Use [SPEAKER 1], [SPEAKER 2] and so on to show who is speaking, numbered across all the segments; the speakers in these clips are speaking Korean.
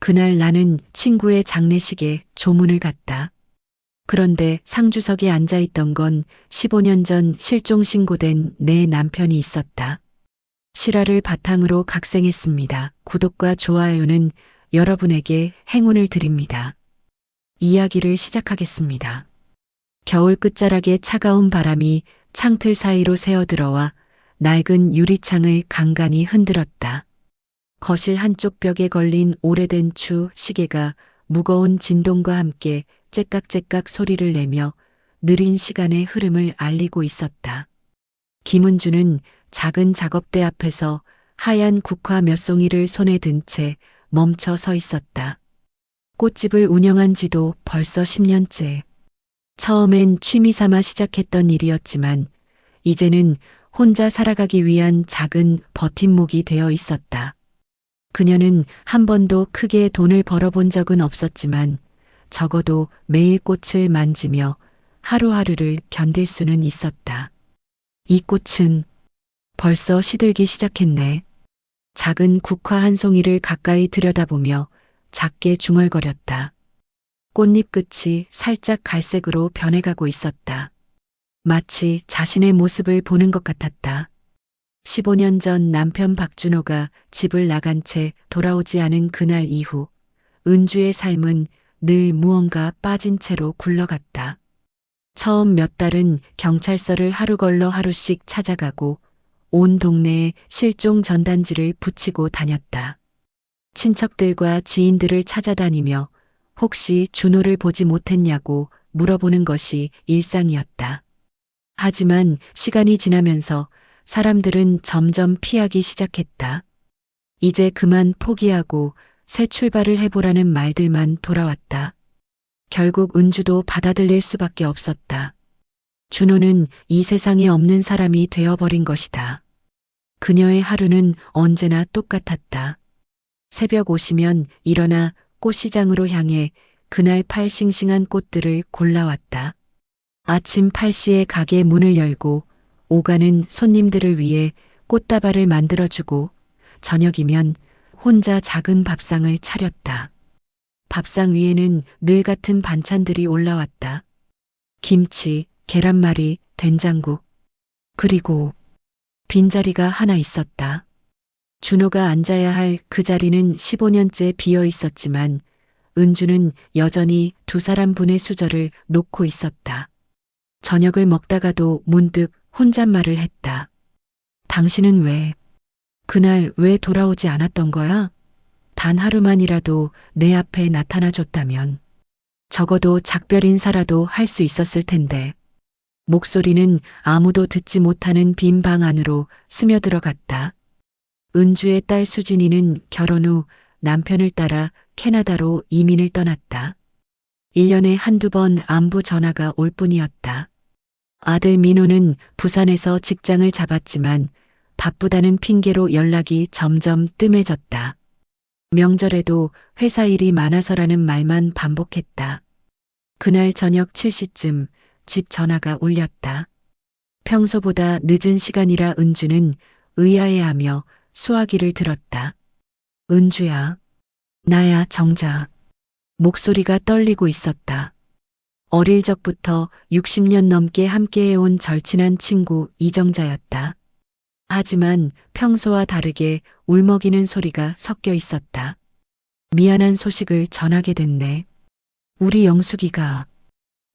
[SPEAKER 1] 그날 나는 친구의 장례식에 조문을 갔다. 그런데 상주석에 앉아있던 건 15년 전 실종 신고된 내 남편이 있었다. 실화를 바탕으로 각색했습니다. 구독과 좋아요는 여러분에게 행운을 드립니다. 이야기를 시작하겠습니다. 겨울 끝자락에 차가운 바람이 창틀 사이로 새어들어와 낡은 유리창을 간간히 흔들었다. 거실 한쪽 벽에 걸린 오래된 추 시계가 무거운 진동과 함께 째깍째깍 소리를 내며 느린 시간의 흐름을 알리고 있었다. 김은주는 작은 작업대 앞에서 하얀 국화 몇 송이를 손에 든 채 멈춰 서 있었다. 꽃집을 운영한 지도 벌써 10년째. 처음엔 취미 삼아 시작했던 일이었지만 이제는 혼자 살아가기 위한 작은 버팀목이 되어 있었다. 그녀는 한 번도 크게 돈을 벌어본 적은 없었지만 적어도 매일 꽃을 만지며 하루하루를 견딜 수는 있었다. 이 꽃은 벌써 시들기 시작했네. 작은 국화 한 송이를 가까이 들여다보며 작게 중얼거렸다. 꽃잎 끝이 살짝 갈색으로 변해가고 있었다. 마치 자신의 모습을 보는 것 같았다. 15년 전 남편 박준호가 집을 나간 채 돌아오지 않은 그날 이후 은주의 삶은 늘 무언가 빠진 채로 굴러갔다. 처음 몇 달은 경찰서를 하루 걸러 하루씩 찾아가고 온 동네에 실종 전단지를 붙이고 다녔다. 친척들과 지인들을 찾아다니며 혹시 준호를 보지 못했냐고 물어보는 것이 일상이었다. 하지만 시간이 지나면서 사람들은 점점 피하기 시작했다. 이제 그만 포기하고 새 출발을 해보라는 말들만 돌아왔다. 결국 은주도 받아들일 수밖에 없었다. 준호는 이 세상에 없는 사람이 되어버린 것이다. 그녀의 하루는 언제나 똑같았다. 새벽 5시면 일어나 꽃시장으로 향해 그날 팔 싱싱한 꽃들을 골라왔다. 아침 8시에 가게 문을 열고 오가는 손님들을 위해 꽃다발을 만들어주고 저녁이면 혼자 작은 밥상을 차렸다. 밥상 위에는 늘 같은 반찬들이 올라왔다. 김치, 계란말이, 된장국. 그리고 빈자리가 하나 있었다. 준호가 앉아야 할 그 자리는 15년째 비어 있었지만 은주는 여전히 두 사람 분의 수저를 놓고 있었다. 저녁을 먹다가도 문득 혼잣말을 했다. 당신은 그날 왜 돌아오지 않았던 거야? 단 하루만이라도 내 앞에 나타나줬다면 적어도 작별 인사라도 할 수 있었을 텐데. 목소리는 아무도 듣지 못하는 빈 방 안으로 스며들어갔다. 은주의 딸 수진이는 결혼 후 남편을 따라 캐나다로 이민을 떠났다. 1년에 한두 번 안부 전화가 올 뿐이었다. 아들 민호는 부산에서 직장을 잡았지만 바쁘다는 핑계로 연락이 점점 뜸해졌다. 명절에도 회사 일이 많아서라는 말만 반복했다. 그날 저녁 7시쯤 집 전화가 울렸다. 평소보다 늦은 시간이라 은주는 의아해하며 수화기를 들었다. 은주야. 나야 정자. 목소리가 떨리고 있었다. 어릴 적부터 60년 넘게 함께해온 절친한 친구 이정자였다. 하지만 평소와 다르게 울먹이는 소리가 섞여 있었다. 미안한 소식을 전하게 됐네. 우리 영숙이가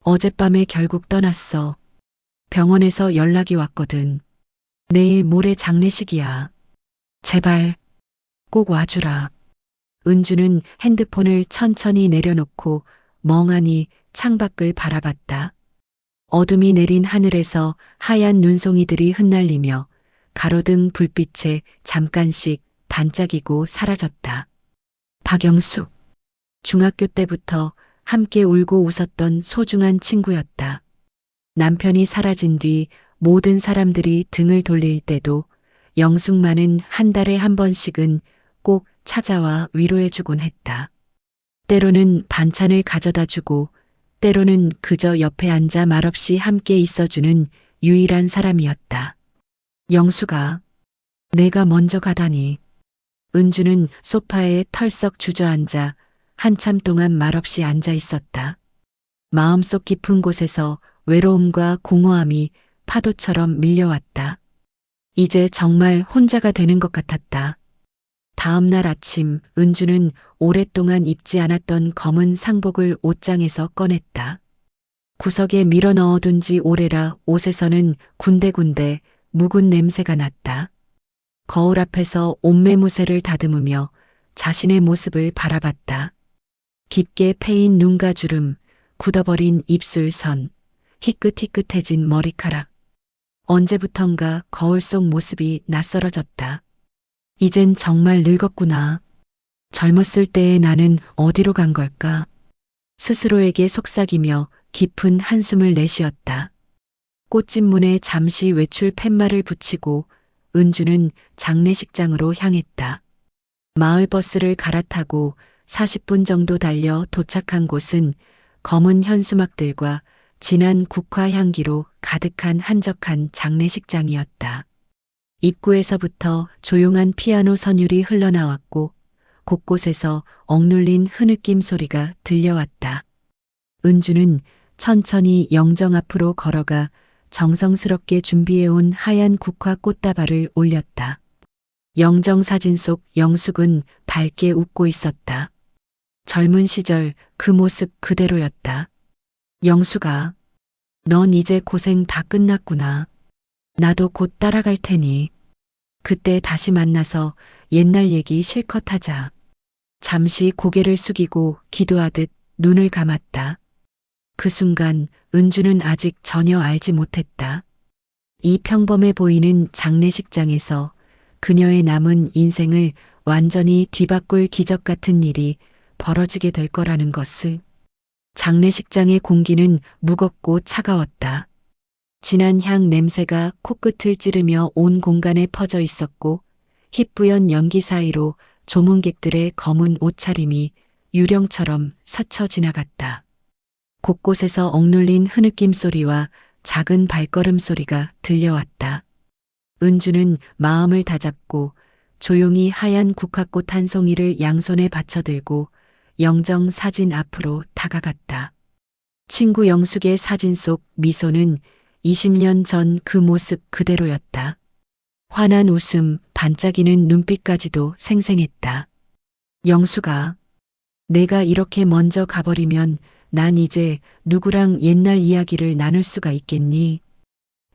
[SPEAKER 1] 어젯밤에 결국 떠났어. 병원에서 연락이 왔거든. 내일 모레 장례식이야. 제발 꼭 와주라. 은주는 핸드폰을 천천히 내려놓고 멍하니 창밖을 바라봤다. 어둠이 내린 하늘에서 하얀 눈송이들이 흩날리며 가로등 불빛에 잠깐씩 반짝이고 사라졌다. 박영숙. 중학교 때부터 함께 울고 웃었던 소중한 친구였다. 남편이 사라진 뒤 모든 사람들이 등을 돌릴 때도 영숙만은 한 달에 한 번씩은 꼭 찾아와 위로해주곤 했다. 때로는 반찬을 가져다 주고 때로는 그저 옆에 앉아 말없이 함께 있어주는 유일한 사람이었다. 영숙아, 내가 먼저 가다니. 은주는 소파에 털썩 주저앉아 한참 동안 말없이 앉아 있었다. 마음속 깊은 곳에서 외로움과 공허함이 파도처럼 밀려왔다. 이제 정말 혼자가 되는 것 같았다. 다음 날 아침 은주는 오랫동안 입지 않았던 검은 상복을 옷장에서 꺼냈다. 구석에 밀어 넣어둔 지 오래라 옷에서는 군데군데 묵은 냄새가 났다. 거울 앞에서 옷매무새를 다듬으며 자신의 모습을 바라봤다. 깊게 패인 눈가 주름, 굳어버린 입술선, 희끗희끗해진 머리카락. 언제부턴가 거울 속 모습이 낯설어졌다. 이젠 정말 늙었구나. 젊었을 때의 나는 어디로 간 걸까? 스스로에게 속삭이며 깊은 한숨을 내쉬었다. 꽃집 문에 잠시 외출 팻말을 붙이고 은주는 장례식장으로 향했다. 마을버스를 갈아타고 40분 정도 달려 도착한 곳은 검은 현수막들과 진한 국화 향기로 가득한 한적한 장례식장이었다. 입구에서부터 조용한 피아노 선율이 흘러나왔고 곳곳에서 억눌린 흐느낌 소리가 들려왔다. 은주는 천천히 영정 앞으로 걸어가 정성스럽게 준비해온 하얀 국화 꽃다발을 올렸다. 영정 사진 속 영숙은 밝게 웃고 있었다. 젊은 시절 그 모습 그대로였다. 영숙아, 넌 이제 고생 다 끝났구나. 나도 곧 따라갈 테니. 그때 다시 만나서 옛날 얘기 실컷 하자. 잠시 고개를 숙이고 기도하듯 눈을 감았다. 그 순간 은주는 아직 전혀 알지 못했다. 이 평범해 보이는 장례식장에서 그녀의 남은 인생을 완전히 뒤바꿀 기적 같은 일이 벌어지게 될 거라는 것을. 장례식장의 공기는 무겁고 차가웠다. 진한 향 냄새가 코끝을 찌르며 온 공간에 퍼져 있었고 희뿌연 연기 사이로 조문객들의 검은 옷차림이 유령처럼 스쳐 지나갔다. 곳곳에서 억눌린 흐느낌 소리와 작은 발걸음 소리가 들려왔다. 은주는 마음을 다잡고 조용히 하얀 국화꽃 한 송이를 양손에 받쳐들고 영정 사진 앞으로 다가갔다. 친구 영숙의 사진 속 미소는 20년 전 그 모습 그대로였다. 환한 웃음, 반짝이는 눈빛까지도 생생했다. 영숙아, 내가 이렇게 먼저 가버리면 난 이제 누구랑 옛날 이야기를 나눌 수가 있겠니?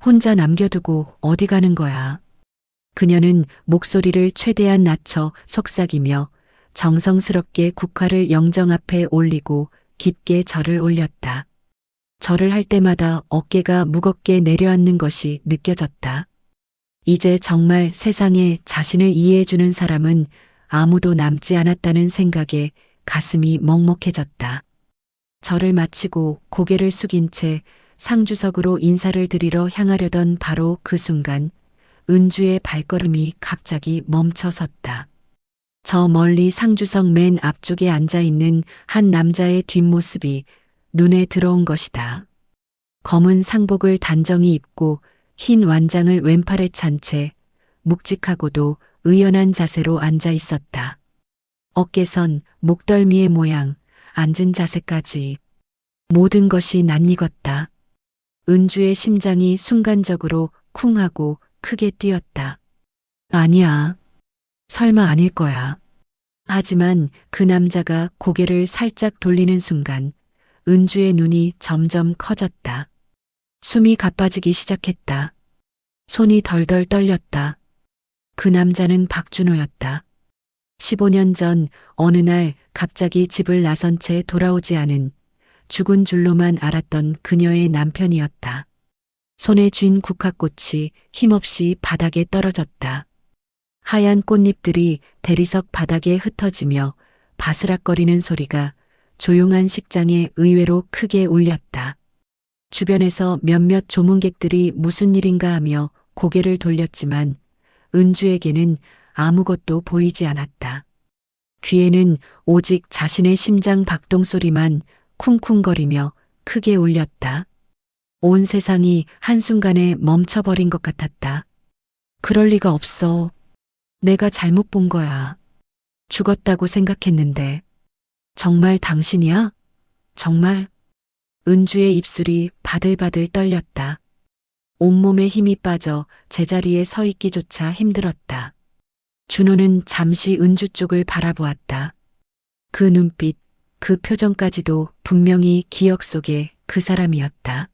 [SPEAKER 1] 혼자 남겨두고 어디 가는 거야? 그녀는 목소리를 최대한 낮춰 속삭이며 정성스럽게 국화를 영정 앞에 올리고 깊게 절을 올렸다. 절을 할 때마다 어깨가 무겁게 내려앉는 것이 느껴졌다. 이제 정말 세상에 자신을 이해해주는 사람은 아무도 남지 않았다는 생각에 가슴이 먹먹해졌다. 절을 마치고 고개를 숙인 채 상주석으로 인사를 드리러 향하려던 바로 그 순간 은주의 발걸음이 갑자기 멈춰섰다. 저 멀리 상주석 맨 앞쪽에 앉아있는 한 남자의 뒷모습이 눈에 들어온 것이다. 검은 상복을 단정히 입고 흰 완장을 왼팔에 찬 채 묵직하고도 의연한 자세로 앉아 있었다. 어깨선, 목덜미의 모양, 앉은 자세까지 모든 것이 낯익었다. 은주의 심장이 순간적으로 쿵 하고 크게 뛰었다. 아니야. 설마 아닐 거야. 하지만 그 남자가 고개를 살짝 돌리는 순간 은주의 눈이 점점 커졌다. 숨이 가빠지기 시작했다. 손이 덜덜 떨렸다. 그 남자는 박준호였다. 15년 전 어느 날 갑자기 집을 나선 채 돌아오지 않은 죽은 줄로만 알았던 그녀의 남편이었다. 손에 쥔 국화꽃이 힘없이 바닥에 떨어졌다. 하얀 꽃잎들이 대리석 바닥에 흩어지며 바스락거리는 소리가 조용한 식장에 의외로 크게 울렸다. 주변에서 몇몇 조문객들이 무슨 일인가 하며 고개를 돌렸지만 은주에게는 아무것도 보이지 않았다. 귀에는 오직 자신의 심장 박동 소리만 쿵쿵거리며 크게 울렸다. 온 세상이 한순간에 멈춰버린 것 같았다. 그럴 리가 없어. 내가 잘못 본 거야. 죽었다고 생각했는데. 정말 당신이야? 정말? 은주의 입술이 바들바들 떨렸다. 온몸에 힘이 빠져 제자리에 서 있기조차 힘들었다. 준호는 잠시 은주 쪽을 바라보았다. 그 눈빛, 그 표정까지도 분명히 기억 속의 그 사람이었다.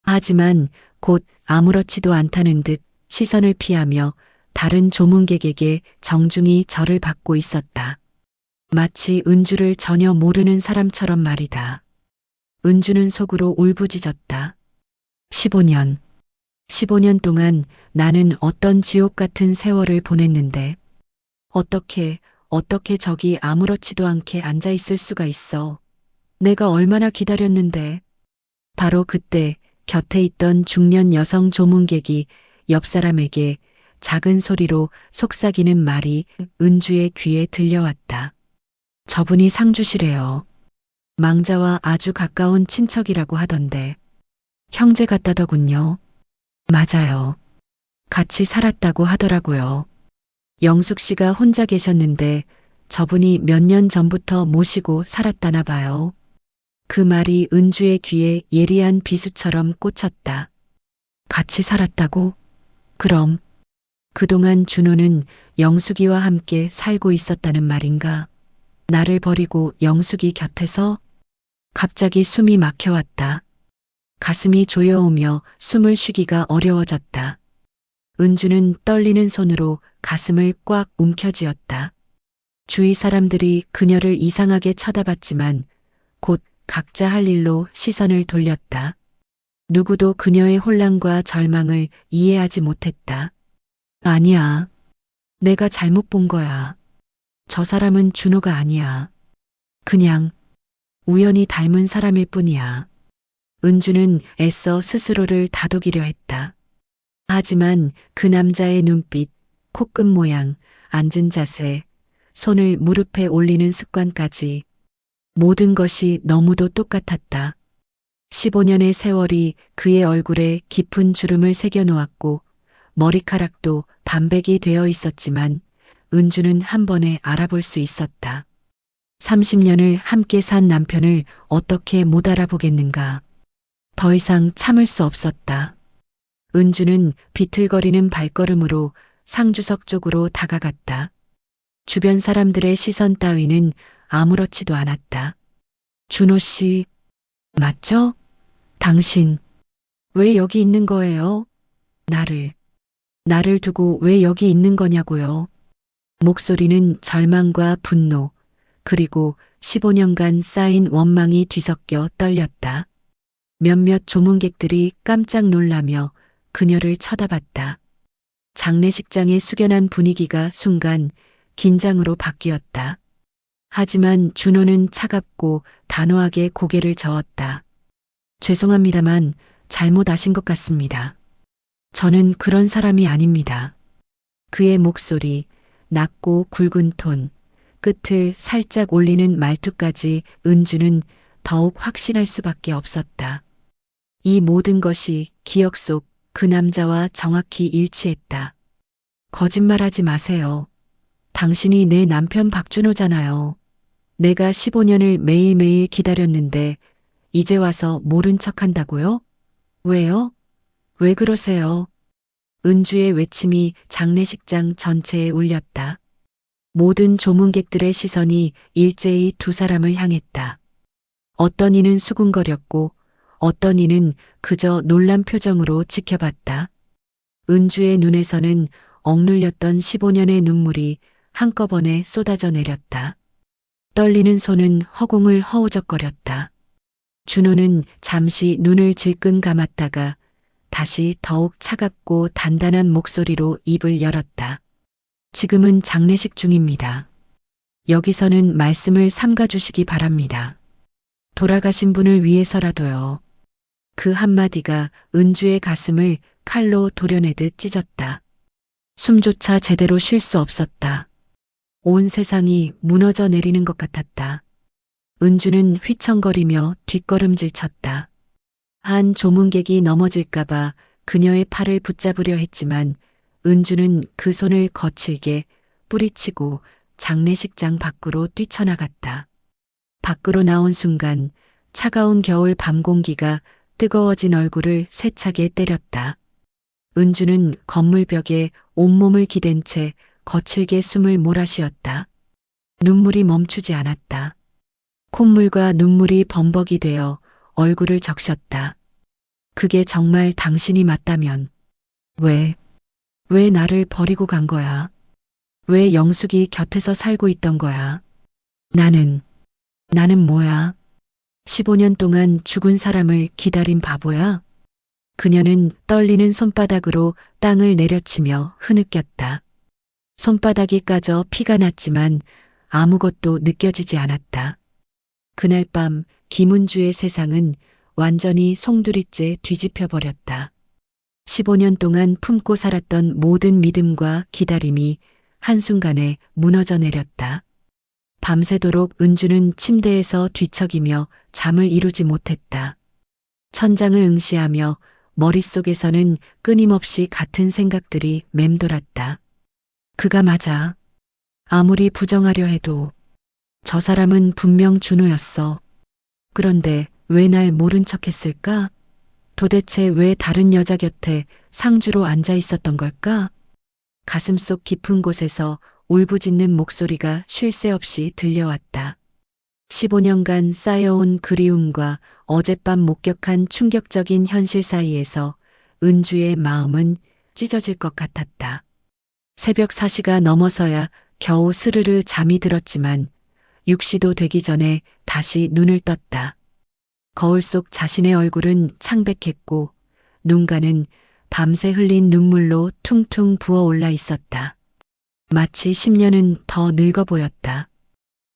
[SPEAKER 1] 하지만 곧 아무렇지도 않다는 듯 시선을 피하며 다른 조문객에게 정중히 절을 받고 있었다. 마치 은주를 전혀 모르는 사람처럼 말이다. 은주는 속으로 울부짖었다. 15년. 15년 동안 나는 어떤 지옥 같은 세월을 보냈는데 어떻게 저기 아무렇지도 않게 앉아 있을 수가 있어. 내가 얼마나 기다렸는데. 바로 그때 곁에 있던 중년 여성 조문객이 옆 사람에게 작은 소리로 속삭이는 말이 은주의 귀에 들려왔다. 저분이 상주시래요. 망자와 아주 가까운 친척이라고 하던데. 형제 같다더군요. 맞아요. 같이 살았다고 하더라고요. 영숙 씨가 혼자 계셨는데 저분이 몇 년 전부터 모시고 살았다나 봐요. 그 말이 은주의 귀에 예리한 비수처럼 꽂혔다. 같이 살았다고? 그럼 그동안 준호는 영숙이와 함께 살고 있었다는 말인가? 나를 버리고 영숙이 곁에서? 갑자기 숨이 막혀왔다. 가슴이 조여오며 숨을 쉬기가 어려워졌다. 은주는 떨리는 손으로 가슴을 꽉 움켜쥐었다. 주위 사람들이 그녀를 이상하게 쳐다봤지만 곧 각자 할 일로 시선을 돌렸다. 누구도 그녀의 혼란과 절망을 이해하지 못했다. 아니야. 내가 잘못 본 거야. 저 사람은 준호가 아니야. 그냥 우연히 닮은 사람일 뿐이야. 은주는 애써 스스로를 다독이려 했다. 하지만 그 남자의 눈빛, 코끝 모양, 앉은 자세, 손을 무릎에 올리는 습관까지 모든 것이 너무도 똑같았다. 15년의 세월이 그의 얼굴에 깊은 주름을 새겨놓았고 머리카락도 반백이 되어 있었지만 은주는 한 번에 알아볼 수 있었다. 30년을 함께 산 남편을 어떻게 못 알아보겠는가. 더 이상 참을 수 없었다. 은주는 비틀거리는 발걸음으로 상주석 쪽으로 다가갔다. 주변 사람들의 시선 따위는 아무렇지도 않았다. 준호 씨, 맞죠? 당신, 왜 여기 있는 거예요? 나를 두고 왜 여기 있는 거냐고요? 목소리는 절망과 분노, 그리고 15년간 쌓인 원망이 뒤섞여 떨렸다. 몇몇 조문객들이 깜짝 놀라며 그녀를 쳐다봤다. 장례식장의 숙연한 분위기가 순간 긴장으로 바뀌었다. 하지만 준호는 차갑고 단호하게 고개를 저었다. 죄송합니다만 잘못 아신 것 같습니다. 저는 그런 사람이 아닙니다. 그의 목소리, 낮고 굵은 톤, 끝을 살짝 올리는 말투까지 은주는 더욱 확신할 수밖에 없었다. 이 모든 것이 기억 속 그 남자와 정확히 일치했다. 거짓말하지 마세요. 당신이 내 남편 박준호잖아요. 내가 15년을 매일매일 기다렸는데 이제 와서 모른 척한다고요? 왜요? 왜 그러세요? 은주의 외침이 장례식장 전체에 울렸다. 모든 조문객들의 시선이 일제히 두 사람을 향했다. 어떤 이는 수군거렸고 어떤 이는 그저 놀란 표정으로 지켜봤다. 은주의 눈에서는 억눌렸던 15년의 눈물이 한꺼번에 쏟아져 내렸다. 떨리는 손은 허공을 허우적거렸다. 준호는 잠시 눈을 질끈 감았다가 다시 더욱 차갑고 단단한 목소리로 입을 열었다. 지금은 장례식 중입니다. 여기서는 말씀을 삼가주시기 바랍니다. 돌아가신 분을 위해서라도요. 그 한마디가 은주의 가슴을 칼로 도려내듯 찢었다. 숨조차 제대로 쉴 수 없었다. 온 세상이 무너져 내리는 것 같았다. 은주는 휘청거리며 뒷걸음질 쳤다. 한 조문객이 넘어질까봐 그녀의 팔을 붙잡으려 했지만 은주는 그 손을 거칠게 뿌리치고 장례식장 밖으로 뛰쳐나갔다. 밖으로 나온 순간 차가운 겨울 밤 공기가 뜨거워진 얼굴을 세차게 때렸다. 은주는 건물벽에 온몸을 기댄 채 거칠게 숨을 몰아쉬었다. 눈물이 멈추지 않았다. 콧물과 눈물이 범벅이 되어 얼굴을 적셨다. 그게 정말 당신이 맞다면 왜 나를 버리고 간 거야? 왜 영숙이 곁에서 살고 있던 거야? 나는 뭐야? 15년 동안 죽은 사람을 기다린 바보야? 그녀는 떨리는 손바닥으로 땅을 내려치며 흐느꼈다. 손바닥이 까져 피가 났지만 아무것도 느껴지지 않았다. 그날 밤 김은주의 세상은 완전히 송두리째 뒤집혀 버렸다. 15년 동안 품고 살았던 모든 믿음과 기다림이 한순간에 무너져 내렸다. 밤새도록 은주는 침대에서 뒤척이며 잠을 이루지 못했다. 천장을 응시하며 머릿속에서는 끊임없이 같은 생각들이 맴돌았다. 그가 맞아. 아무리 부정하려 해도 저 사람은 분명 준호였어. 그런데 왜 날 모른 척 했을까? 도대체 왜 다른 여자 곁에 상주로 앉아 있었던 걸까? 가슴속 깊은 곳에서 울부짖는 목소리가 쉴 새 없이 들려왔다. 15년간 쌓여온 그리움과 어젯밤 목격한 충격적인 현실 사이에서 은주의 마음은 찢어질 것 같았다. 새벽 4시가 넘어서야 겨우 스르르 잠이 들었지만 6시도 되기 전에 다시 눈을 떴다. 거울 속 자신의 얼굴은 창백했고 눈가는 밤새 흘린 눈물로 퉁퉁 부어올라 있었다. 마치 10년은 더 늙어 보였다.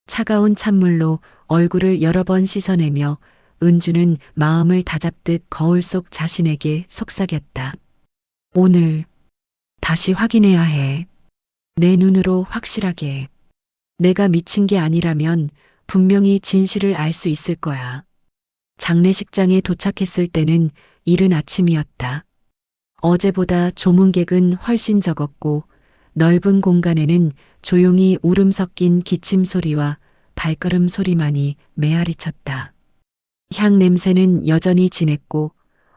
[SPEAKER 1] 차가운 찬물로 얼굴을 여러 번 씻어내며 은주는 마음을 다잡듯 거울 속 자신에게 속삭였다. 오늘 다시 확인해야 해. 내 눈으로 확실하게. 내가 미친 게 아니라면 분명히 진실을 알 수 있을 거야. 장례식장에 도착했을 때는 이른 아침이었다. 어제보다 조문객은 훨씬 적었고 넓은 공간에는 조용히 울음 섞인 기침 소리와 발걸음 소리만이 메아리 쳤다. 향 냄새는 여전히 진했고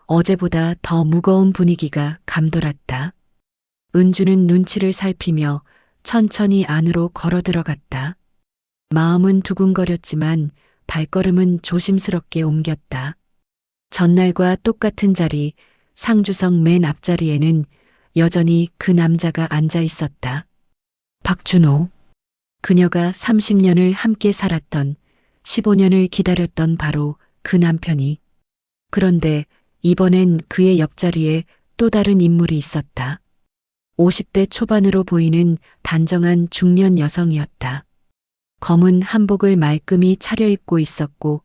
[SPEAKER 1] 어제보다 더 무거운 분위기가 감돌았다. 은주는 눈치를 살피며 천천히 안으로 걸어 들어갔다. 마음은 두근거렸지만 발걸음은 조심스럽게 옮겼다. 전날과 똑같은 자리, 상주석 맨 앞자리에는 여전히 그 남자가 앉아 있었다. 박준호. 그녀가 30년을 함께 살았던, 15년을 기다렸던 바로 그 남편이. 그런데 이번엔 그의 옆자리에 또 다른 인물이 있었다. 50대 초반으로 보이는 단정한 중년 여성이었다. 검은 한복을 말끔히 차려입고 있었고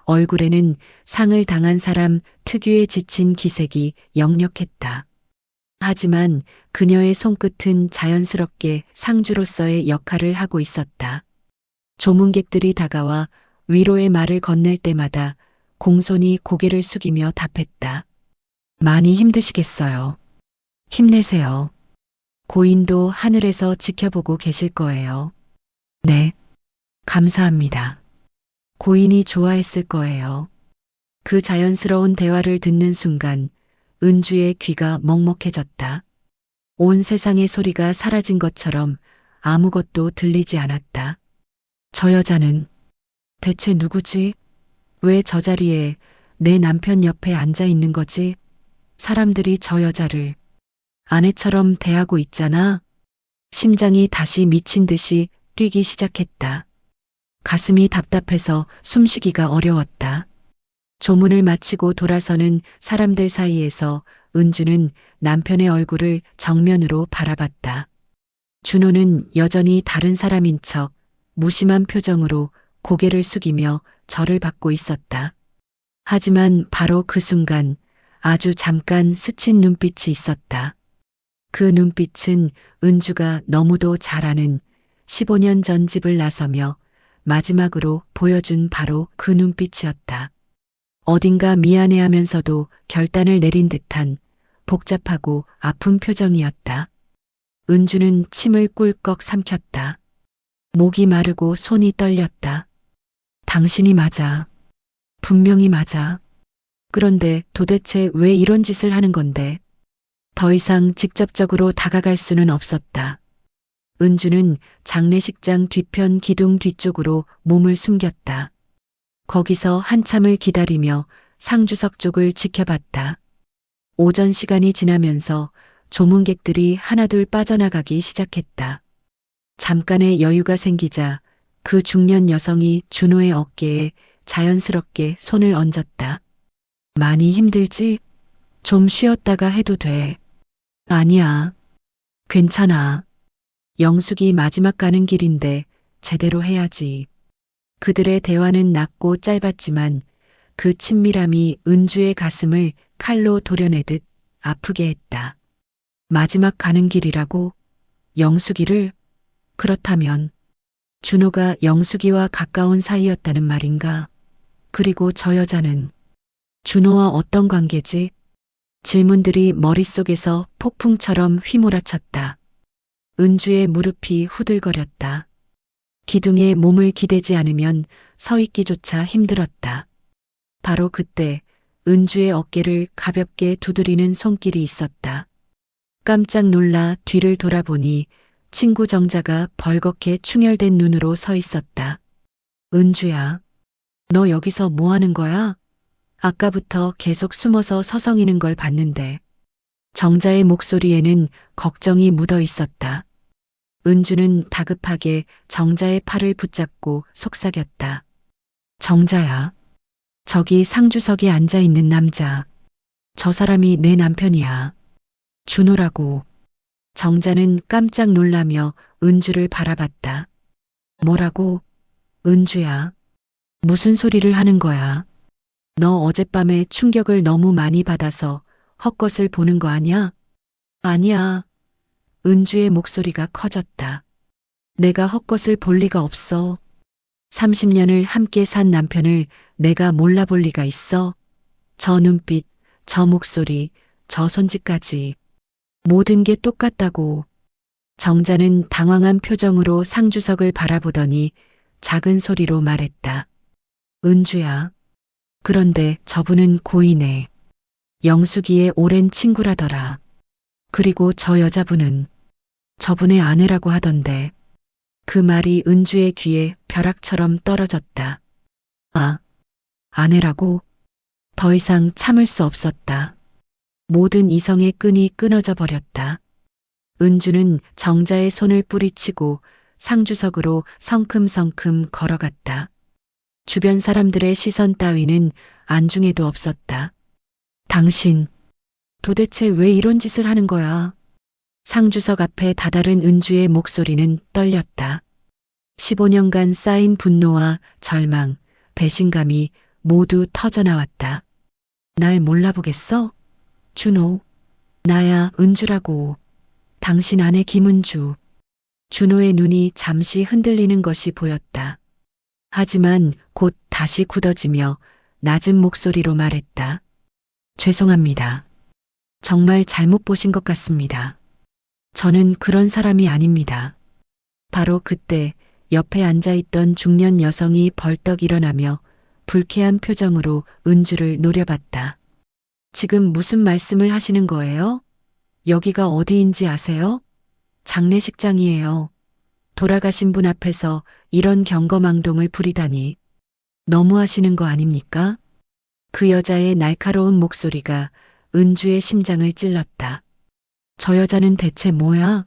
[SPEAKER 1] 얼굴에는 상을 당한 사람 특유의 지친 기색이 역력했다. 하지만 그녀의 손끝은 자연스럽게 상주로서의 역할을 하고 있었다. 조문객들이 다가와 위로의 말을 건넬 때마다 공손히 고개를 숙이며 답했다. 많이 힘드시겠어요. 힘내세요. 고인도 하늘에서 지켜보고 계실 거예요. 네. 감사합니다. 고인이 좋아했을 거예요. 그 자연스러운 대화를 듣는 순간 은주의 귀가 먹먹해졌다. 온 세상의 소리가 사라진 것처럼 아무것도 들리지 않았다. 저 여자는 대체 누구지? 왜 저 자리에 내 남편 옆에 앉아 있는 거지? 사람들이 저 여자를 아내처럼 대하고 있잖아. 심장이 다시 미친 듯이 뛰기 시작했다. 가슴이 답답해서 숨쉬기가 어려웠다. 조문을 마치고 돌아서는 사람들 사이에서 은주는 남편의 얼굴을 정면으로 바라봤다. 준호는 여전히 다른 사람인 척 무심한 표정으로 고개를 숙이며 절을 받고 있었다. 하지만 바로 그 순간 아주 잠깐 스친 눈빛이 있었다. 그 눈빛은 은주가 너무도 잘 아는 15년 전 집을 나서며 마지막으로 보여준 바로 그 눈빛이었다. 어딘가 미안해하면서도 결단을 내린 듯한 복잡하고 아픈 표정이었다. 은주는 침을 꿀꺽 삼켰다. 목이 마르고 손이 떨렸다. 당신이 맞아. 분명히 맞아. 그런데 도대체 왜 이런 짓을 하는 건데? 더 이상 직접적으로 다가갈 수는 없었다. 은주는 장례식장 뒤편 기둥 뒤쪽으로 몸을 숨겼다. 거기서 한참을 기다리며 상주석 쪽을 지켜봤다. 오전 시간이 지나면서 조문객들이 하나둘 빠져나가기 시작했다. 잠깐의 여유가 생기자 그 중년 여성이 준호의 어깨에 자연스럽게 손을 얹었다. 많이 힘들지? 좀 쉬었다가 해도 돼. 아니야. 괜찮아. 영숙이 마지막 가는 길인데 제대로 해야지. 그들의 대화는 낮고 짧았지만 그 친밀함이 은주의 가슴을 칼로 도려내듯 아프게 했다. 마지막 가는 길이라고? 영숙이를? 그렇다면 준호가 영숙이와 가까운 사이였다는 말인가? 그리고 저 여자는 준호와 어떤 관계지? 질문들이 머릿속에서 폭풍처럼 휘몰아쳤다. 은주의 무릎이 후들거렸다. 기둥에 몸을 기대지 않으면 서 있기조차 힘들었다. 바로 그때 은주의 어깨를 가볍게 두드리는 손길이 있었다. 깜짝 놀라 뒤를 돌아보니 친구 정자가 벌겋게 충혈된 눈으로 서 있었다. 은주야, 너 여기서 뭐 하는 거야? 아까부터 계속 숨어서 서성이는 걸 봤는데. 정자의 목소리에는 걱정이 묻어 있었다. 은주는 다급하게 정자의 팔을 붙잡고 속삭였다. 정자야, 저기 상주석에 앉아 있는 남자. 저 사람이 내 남편이야. 준호라고. 정자는 깜짝 놀라며 은주를 바라봤다. 뭐라고? 은주야, 무슨 소리를 하는 거야? 너 어젯밤에 충격을 너무 많이 받아서 헛것을 보는 거 아니야? 아니야. 은주의 목소리가 커졌다. 내가 헛것을 볼 리가 없어. 30년을 함께 산 남편을 내가 몰라볼 리가 있어. 저 눈빛, 저 목소리, 저 손짓까지. 모든 게 똑같다고. 정자는 당황한 표정으로 상주석을 바라보더니 작은 소리로 말했다. 은주야. 그런데 저분은 고이네. 영숙이의 오랜 친구라더라. 그리고 저 여자분은 저분의 아내라고 하던데. 그 말이 은주의 귀에 벼락처럼 떨어졌다. 아, 아내라고? 더 이상 참을 수 없었다. 모든 이성의 끈이 끊어져 버렸다. 은주는 정자의 손을 뿌리치고 상주석으로 성큼성큼 걸어갔다. 주변 사람들의 시선 따위는 안중에도 없었다. 당신, 도대체 왜 이런 짓을 하는 거야? 상주석 앞에 다다른 은주의 목소리는 떨렸다. 15년간 쌓인 분노와 절망, 배신감이 모두 터져나왔다. 날 몰라보겠어? 준호, 나야 은주라고. 당신 아내 김은주. 준호의 눈이 잠시 흔들리는 것이 보였다. 하지만 곧 다시 굳어지며 낮은 목소리로 말했다. 죄송합니다. 정말 잘못 보신 것 같습니다. 저는 그런 사람이 아닙니다. 바로 그때 옆에 앉아있던 중년 여성이 벌떡 일어나며 불쾌한 표정으로 은주를 노려봤다. 지금 무슨 말씀을 하시는 거예요? 여기가 어디인지 아세요? 장례식장이에요. 돌아가신 분 앞에서 이런 경거망동을 부리다니. 너무하시는 거 아닙니까? 그 여자의 날카로운 목소리가 은주의 심장을 찔렀다. 저 여자는 대체 뭐야?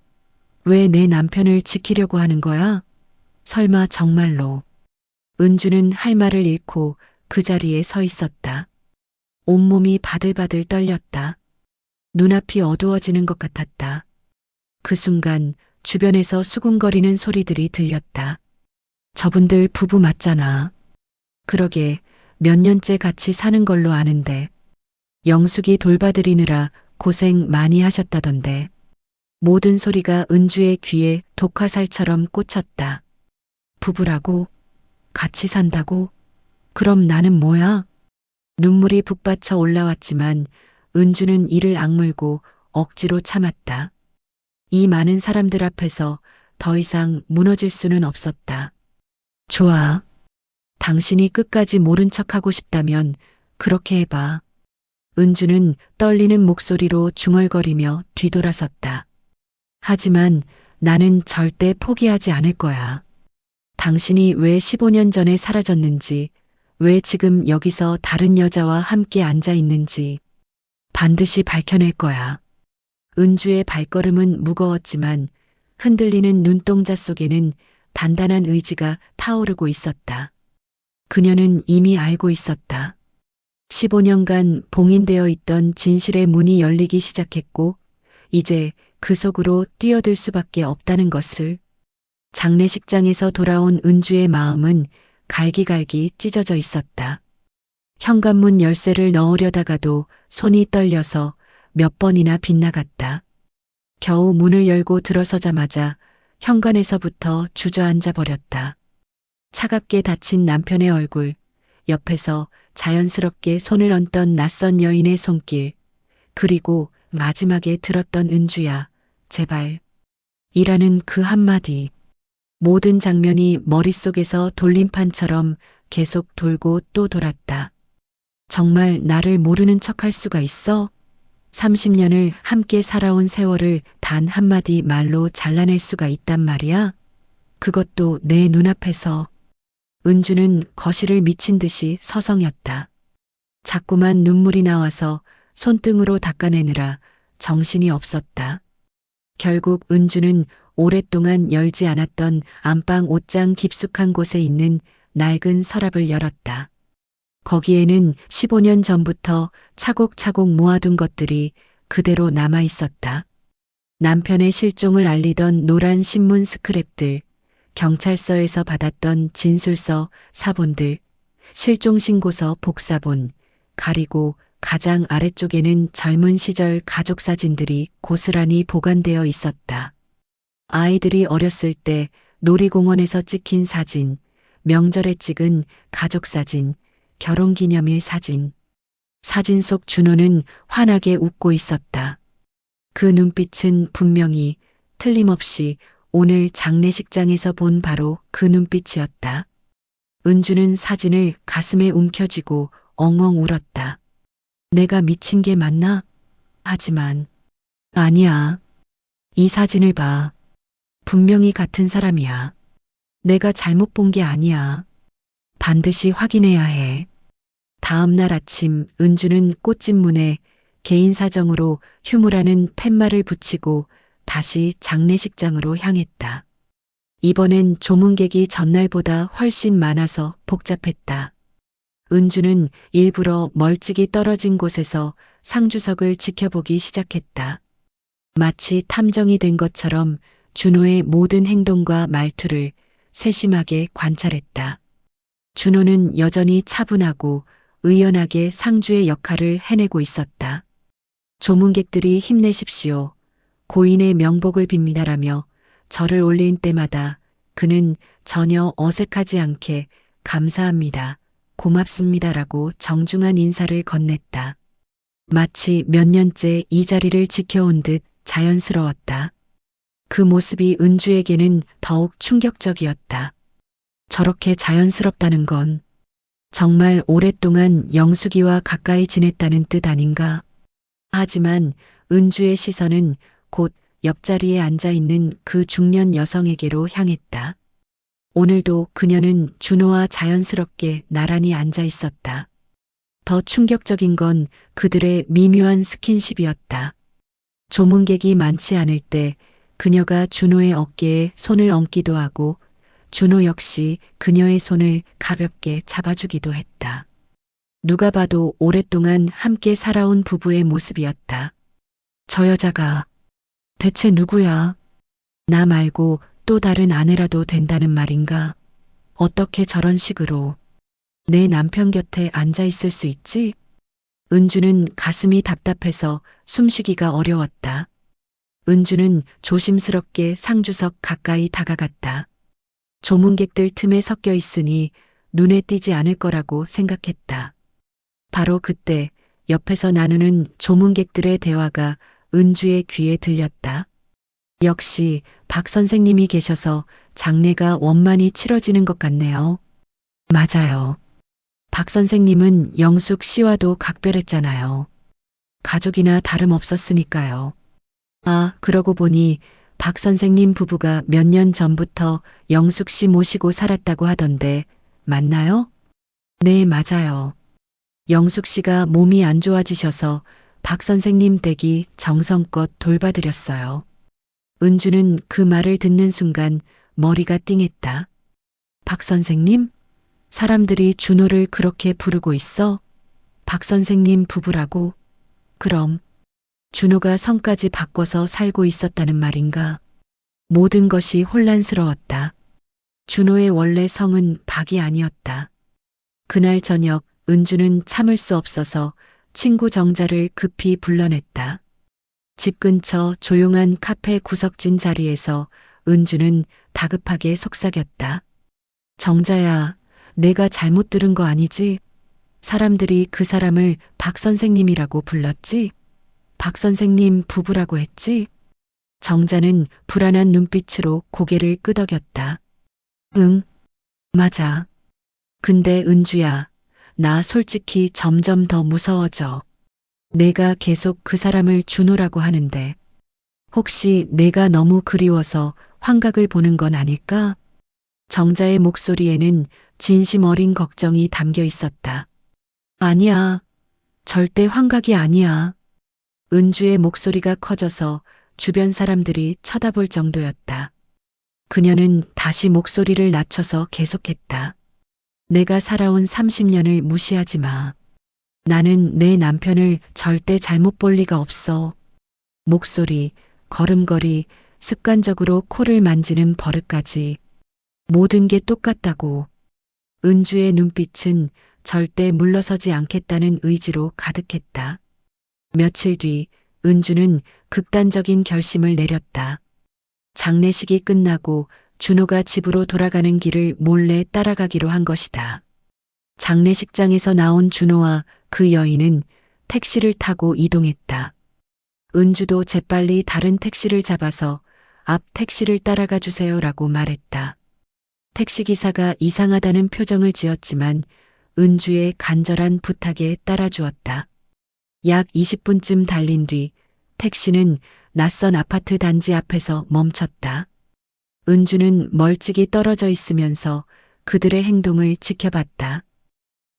[SPEAKER 1] 왜 내 남편을 지키려고 하는 거야? 설마 정말로. 은주는 할 말을 잃고 그 자리에 서 있었다. 온몸이 바들바들 떨렸다. 눈앞이 어두워지는 것 같았다. 그 순간 주변에서 수군거리는 소리들이 들렸다. 저분들 부부 맞잖아. 그러게 몇 년째 같이 사는 걸로 아는데. 영숙이 돌봐드리느라 고생 많이 하셨다던데. 모든 소리가 은주의 귀에 독화살처럼 꽂혔다. 부부라고? 같이 산다고? 그럼 나는 뭐야? 눈물이 북받쳐 올라왔지만 은주는 이를 악물고 억지로 참았다. 이 많은 사람들 앞에서 더 이상 무너질 수는 없었다. 좋아. 당신이 끝까지 모른 척하고 싶다면 그렇게 해봐. 은주는 떨리는 목소리로 중얼거리며 뒤돌아섰다. 하지만 나는 절대 포기하지 않을 거야. 당신이 왜 15년 전에 사라졌는지, 왜 지금 여기서 다른 여자와 함께 앉아 있는지 반드시 밝혀낼 거야. 은주의 발걸음은 무거웠지만 흔들리는 눈동자 속에는 단단한 의지가 타오르고 있었다. 그녀는 이미 알고 있었다. 15년간 봉인되어 있던 진실의 문이 열리기 시작했고, 이제 그 속으로 뛰어들 수밖에 없다는 것을. 장례식장에서 돌아온 은주의 마음은 갈기갈기 찢어져 있었다. 현관문 열쇠를 넣으려다가도 손이 떨려서 몇 번이나 빗나갔다. 겨우 문을 열고 들어서자마자 현관에서부터 주저앉아 버렸다. 차갑게 다친 남편의 얼굴, 옆에서 자연스럽게 손을 얹던 낯선 여인의 손길, 그리고 마지막에 들었던 은주야, 제발. 이라는 그 한마디. 모든 장면이 머릿속에서 돌림판처럼 계속 돌고 또 돌았다. 정말 나를 모르는 척할 수가 있어? 30년을 함께 살아온 세월을 단 한마디 말로 잘라낼 수가 있단 말이야? 그것도 내 눈앞에서. 은주는 거실을 미친 듯이 서성였다. 자꾸만 눈물이 나와서 손등으로 닦아내느라 정신이 없었다. 결국 은주는 오랫동안 열지 않았던 안방 옷장 깊숙한 곳에 있는 낡은 서랍을 열었다. 거기에는 15년 전부터 차곡차곡 모아둔 것들이 그대로 남아 있었다. 남편의 실종을 알리던 노란 신문 스크랩들, 경찰서에서 받았던 진술서 사본들, 실종신고서 복사본, 가리고 가장 아래쪽에는 젊은 시절 가족 사진들이 고스란히 보관되어 있었다. 아이들이 어렸을 때 놀이공원에서 찍힌 사진, 명절에 찍은 가족 사진, 결혼기념일 사진. 사진 속 준호는 환하게 웃고 있었다. 그 눈빛은 분명히 틀림없이 오늘 장례식장에서 본 바로 그 눈빛이었다. 은주는 사진을 가슴에 움켜쥐고 엉엉 울었다. 내가 미친 게 맞나? 하지만 아니야. 이 사진을 봐. 분명히 같은 사람이야. 내가 잘못 본 게 아니야. 반드시 확인해야 해. 다음 날 아침 은주는 꽃집문에 개인 사정으로 휴무라는 팻말을 붙이고 다시 장례식장으로 향했다. 이번엔 조문객이 전날보다 훨씬 많아서 복잡했다. 은주는 일부러 멀찍이 떨어진 곳에서 상주석을 지켜보기 시작했다. 마치 탐정이 된 것처럼 준호의 모든 행동과 말투를 세심하게 관찰했다. 준호는 여전히 차분하고 의연하게 상주의 역할을 해내고 있었다. 조문객들이 힘내십시오. 고인의 명복을 빕니다라며 절을 올린 때마다 그는 전혀 어색하지 않게 감사합니다. 고맙습니다라고 정중한 인사를 건넸다. 마치 몇 년째 이 자리를 지켜온 듯 자연스러웠다. 그 모습이 은주에게는 더욱 충격적이었다. 저렇게 자연스럽다는 건 정말 오랫동안 영숙이와 가까이 지냈다는 뜻 아닌가? 하지만 은주의 시선은 곧 옆자리에 앉아 있는 그 중년 여성에게로 향했다. 오늘도 그녀는 준호와 자연스럽게 나란히 앉아 있었다. 더 충격적인 건 그들의 미묘한 스킨십이었다. 조문객이 많지 않을 때 그녀가 준호의 어깨에 손을 얹기도 하고 준호 역시 그녀의 손을 가볍게 잡아주기도 했다. 누가 봐도 오랫동안 함께 살아온 부부의 모습이었다. 저 여자가 대체 누구야? 나 말고 또 다른 아내라도 된다는 말인가? 어떻게 저런 식으로 내 남편 곁에 앉아 있을 수 있지? 은주는 가슴이 답답해서 숨쉬기가 어려웠다. 은주는 조심스럽게 상주석 가까이 다가갔다. 조문객들 틈에 섞여 있으니 눈에 띄지 않을 거라고 생각했다. 바로 그때 옆에서 나누는 조문객들의 대화가 은주의 귀에 들렸다. 역시 박 선생님이 계셔서 장례가 원만히 치러지는 것 같네요. 맞아요. 박 선생님은 영숙 씨와도 각별했잖아요. 가족이나 다름없었으니까요. 아, 그러고 보니 박 선생님 부부가 몇 년 전부터 영숙 씨 모시고 살았다고 하던데 맞나요? 네, 맞아요. 영숙 씨가 몸이 안 좋아지셔서 박 선생님 댁이 정성껏 돌봐드렸어요. 은주는 그 말을 듣는 순간 머리가 띵했다. 박 선생님? 사람들이 준호를 그렇게 부르고 있어? 박 선생님 부부라고? 그럼 준호가 성까지 바꿔서 살고 있었다는 말인가? 모든 것이 혼란스러웠다. 준호의 원래 성은 박이 아니었다. 그날 저녁 은주는 참을 수 없어서 친구 정자를 급히 불러냈다. 집 근처 조용한 카페 구석진 자리에서 은주는 다급하게 속삭였다. 정자야, 내가 잘못 들은 거 아니지? 사람들이 그 사람을 박 선생님이라고 불렀지? 박 선생님 부부라고 했지? 정자는 불안한 눈빛으로 고개를 끄덕였다. 응, 맞아. 근데 은주야, 나 솔직히 점점 더 무서워져. 내가 계속 그 사람을 준호라고 하는데 혹시 내가 너무 그리워서 환각을 보는 건 아닐까? 정자의 목소리에는 진심 어린 걱정이 담겨 있었다. 아니야. 절대 환각이 아니야. 은주의 목소리가 커져서 주변 사람들이 쳐다볼 정도였다. 그녀는 다시 목소리를 낮춰서 계속했다. 내가 살아온 30년을 무시하지 마. 나는 내 남편을 절대 잘못 볼 리가 없어. 목소리, 걸음걸이, 습관적으로 코를 만지는 버릇까지 모든 게 똑같다고. 은주의 눈빛은 절대 물러서지 않겠다는 의지로 가득했다. 며칠 뒤 은주는 극단적인 결심을 내렸다. 장례식이 끝나고 준호가 집으로 돌아가는 길을 몰래 따라가기로 한 것이다. 장례식장에서 나온 준호와 그 여인은 택시를 타고 이동했다. 은주도 재빨리 다른 택시를 잡아서 앞 택시를 따라가 주세요라고 말했다. 택시기사가 이상하다는 표정을 지었지만 은주의 간절한 부탁에 따라주었다. 약 20분쯤 달린 뒤 택시는 낯선 아파트 단지 앞에서 멈췄다. 은주는 멀찍이 떨어져 있으면서 그들의 행동을 지켜봤다.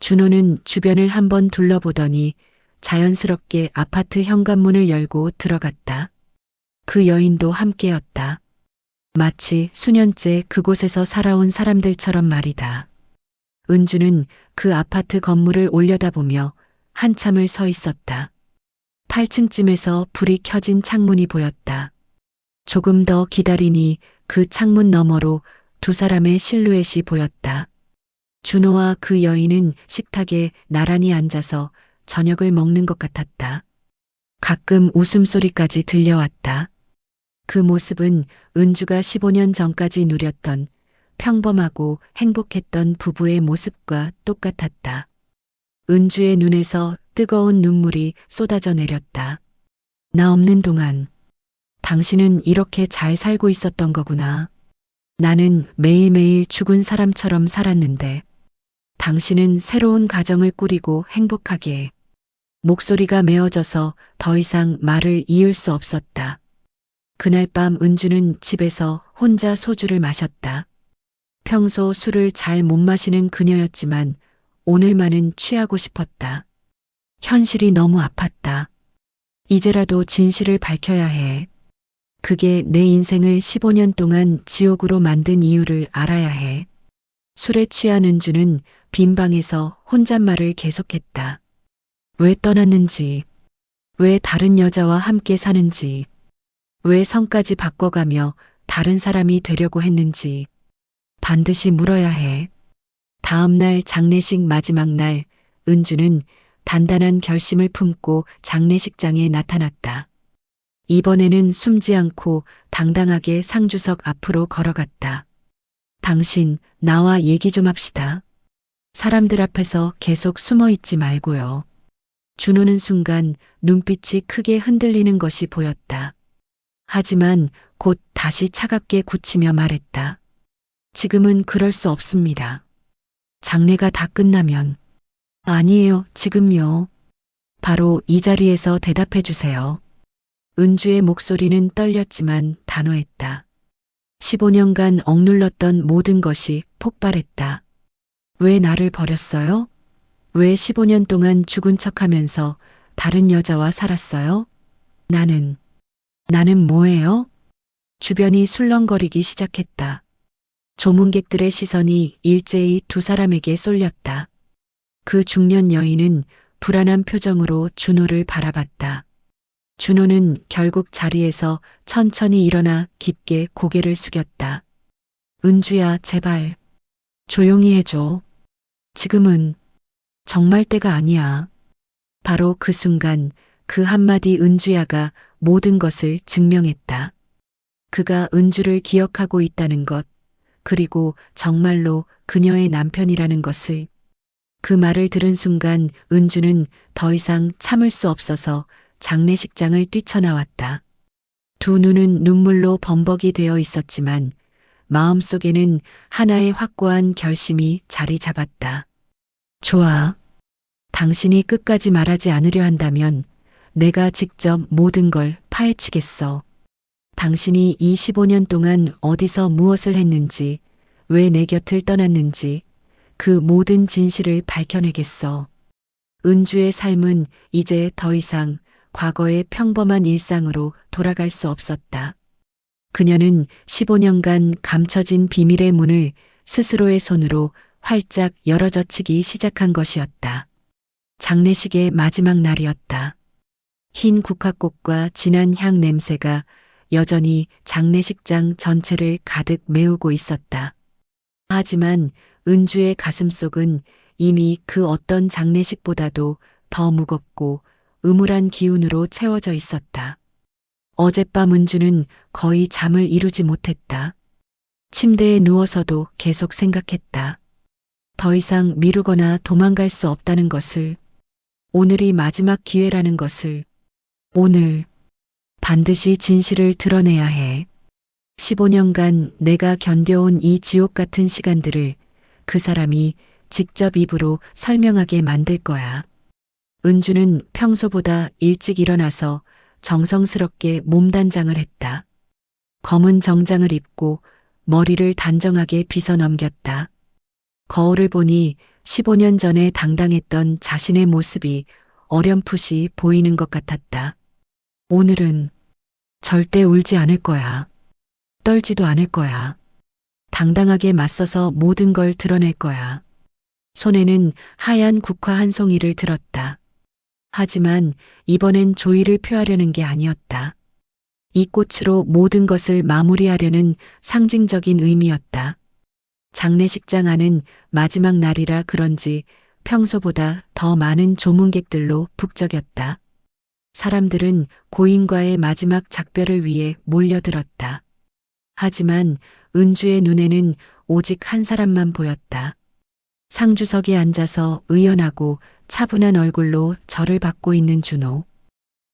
[SPEAKER 1] 준호는 주변을 한번 둘러보더니 자연스럽게 아파트 현관문을 열고 들어갔다. 그 여인도 함께였다. 마치 수년째 그곳에서 살아온 사람들처럼 말이다. 은주는 그 아파트 건물을 올려다보며 한참을 서 있었다. 8층쯤에서 불이 켜진 창문이 보였다. 조금 더 기다리니 그 창문 너머로 두 사람의 실루엣이 보였다. 준호와 그 여인은 식탁에 나란히 앉아서 저녁을 먹는 것 같았다. 가끔 웃음소리까지 들려왔다. 그 모습은 은주가 15년 전까지 누렸던 평범하고 행복했던 부부의 모습과 똑같았다. 은주의 눈에서 뜨거운 눈물이 쏟아져 내렸다. 나 없는 동안 당신은 이렇게 잘 살고 있었던 거구나. 나는 매일매일 죽은 사람처럼 살았는데 당신은 새로운 가정을 꾸리고 행복하게. 목소리가 메어져서 더 이상 말을 이을 수 없었다. 그날 밤 은주는 집에서 혼자 소주를 마셨다. 평소 술을 잘 못 마시는 그녀였지만 오늘만은 취하고 싶었다. 현실이 너무 아팠다. 이제라도 진실을 밝혀야 해. 그게 내 인생을 15년 동안 지옥으로 만든 이유를 알아야 해. 술에 취한 은주는 빈 방에서 혼잣말을 계속했다. 왜 떠났는지, 왜 다른 여자와 함께 사는지, 왜 성까지 바꿔가며 다른 사람이 되려고 했는지 반드시 물어야 해. 다음 날 장례식 마지막 날 은주는 단단한 결심을 품고 장례식장에 나타났다. 이번에는 숨지 않고 당당하게 상주석 앞으로 걸어갔다. 당신, 나와 얘기 좀 합시다. 사람들 앞에서 계속 숨어 있지 말고요. 준호는 순간 눈빛이 크게 흔들리는 것이 보였다. 하지만 곧 다시 차갑게 굳히며 말했다. 지금은 그럴 수 없습니다. 장례가 다 끝나면. 아니에요, 지금요. 바로 이 자리에서 대답해 주세요. 은주의 목소리는 떨렸지만 단호했다. 15년간 억눌렀던 모든 것이 폭발했다. 왜 나를 버렸어요? 왜 15년 동안 죽은 척하면서 다른 여자와 살았어요? 나는 뭐예요? 주변이 술렁거리기 시작했다. 조문객들의 시선이 일제히 두 사람에게 쏠렸다. 그 중년 여인은 불안한 표정으로 준호를 바라봤다. 준호는 결국 자리에서 천천히 일어나 깊게 고개를 숙였다. 은주야, 제발. 조용히 해줘. 지금은 정말 때가 아니야. 바로 그 순간 그 한마디 은주야가 모든 것을 증명했다. 그가 은주를 기억하고 있다는 것, 그리고 정말로 그녀의 남편이라는 것을. 그 말을 들은 순간 은주는 더 이상 참을 수 없어서 장례식장을 뛰쳐나왔다. 두 눈은 눈물로 범벅이 되어 있었지만 마음속에는 하나의 확고한 결심이 자리 잡았다. 좋아. 당신이 끝까지 말하지 않으려 한다면 내가 직접 모든 걸 파헤치겠어. 당신이 이 15년 동안 어디서 무엇을 했는지, 왜 내 곁을 떠났는지, 그 모든 진실을 밝혀내겠어. 은주의 삶은 이제 더 이상 과거의 평범한 일상으로 돌아갈 수 없었다. 그녀는 15년간 감춰진 비밀의 문을 스스로의 손으로 활짝 열어젖히기 시작한 것이었다. 장례식의 마지막 날이었다. 흰 국화꽃과 진한 향 냄새가 여전히 장례식장 전체를 가득 메우고 있었다. 하지만 은주의 가슴속은 이미 그 어떤 장례식보다도 더 무겁고 음울한 기운으로 채워져 있었다. 어젯밤 은주는 거의 잠을 이루지 못했다. 침대에 누워서도 계속 생각했다. 더 이상 미루거나 도망갈 수 없다는 것을, 오늘이 마지막 기회라는 것을, 오늘 반드시 진실을 드러내야 해. 15년간 내가 견뎌온 이 지옥 같은 시간들을 그 사람이 직접 입으로 설명하게 만들 거야. 은주는 평소보다 일찍 일어나서 정성스럽게 몸단장을 했다. 검은 정장을 입고 머리를 단정하게 빗어 넘겼다. 거울을 보니 15년 전에 당당했던 자신의 모습이 어렴풋이 보이는 것 같았다. 오늘은 절대 울지 않을 거야. 떨지도 않을 거야. 당당하게 맞서서 모든 걸 드러낼 거야. 손에는 하얀 국화 한 송이를 들었다. 하지만 이번엔 조의를 표하려는 게 아니었다. 이 꽃으로 모든 것을 마무리하려는 상징적인 의미였다. 장례식장 안은 마지막 날이라 그런지 평소보다 더 많은 조문객들로 북적였다. 사람들은 고인과의 마지막 작별을 위해 몰려들었다. 하지만 은주의 눈에는 오직 한 사람만 보였다. 상주석에 앉아서 의연하고 차분한 얼굴로 절을 받고 있는 준호.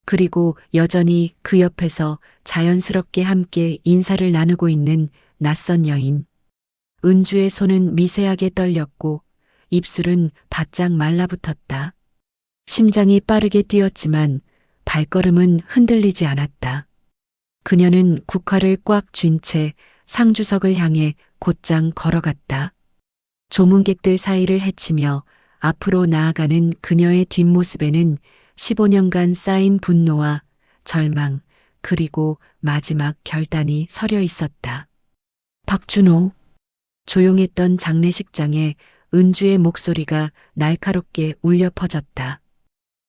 [SPEAKER 1] 그리고 여전히 그 옆에서 자연스럽게 함께 인사를 나누고 있는 낯선 여인. 은주의 손은 미세하게 떨렸고 입술은 바짝 말라붙었다. 심장이 빠르게 뛰었지만 발걸음은 흔들리지 않았다. 그녀는 국화를 꽉 쥔 채 상주석을 향해 곧장 걸어갔다. 조문객들 사이를 헤치며 앞으로 나아가는 그녀의 뒷모습에는 15년간 쌓인 분노와 절망, 그리고 마지막 결단이 서려 있었다. 박준호. 조용했던 장례식장에 은주의 목소리가 날카롭게 울려 퍼졌다.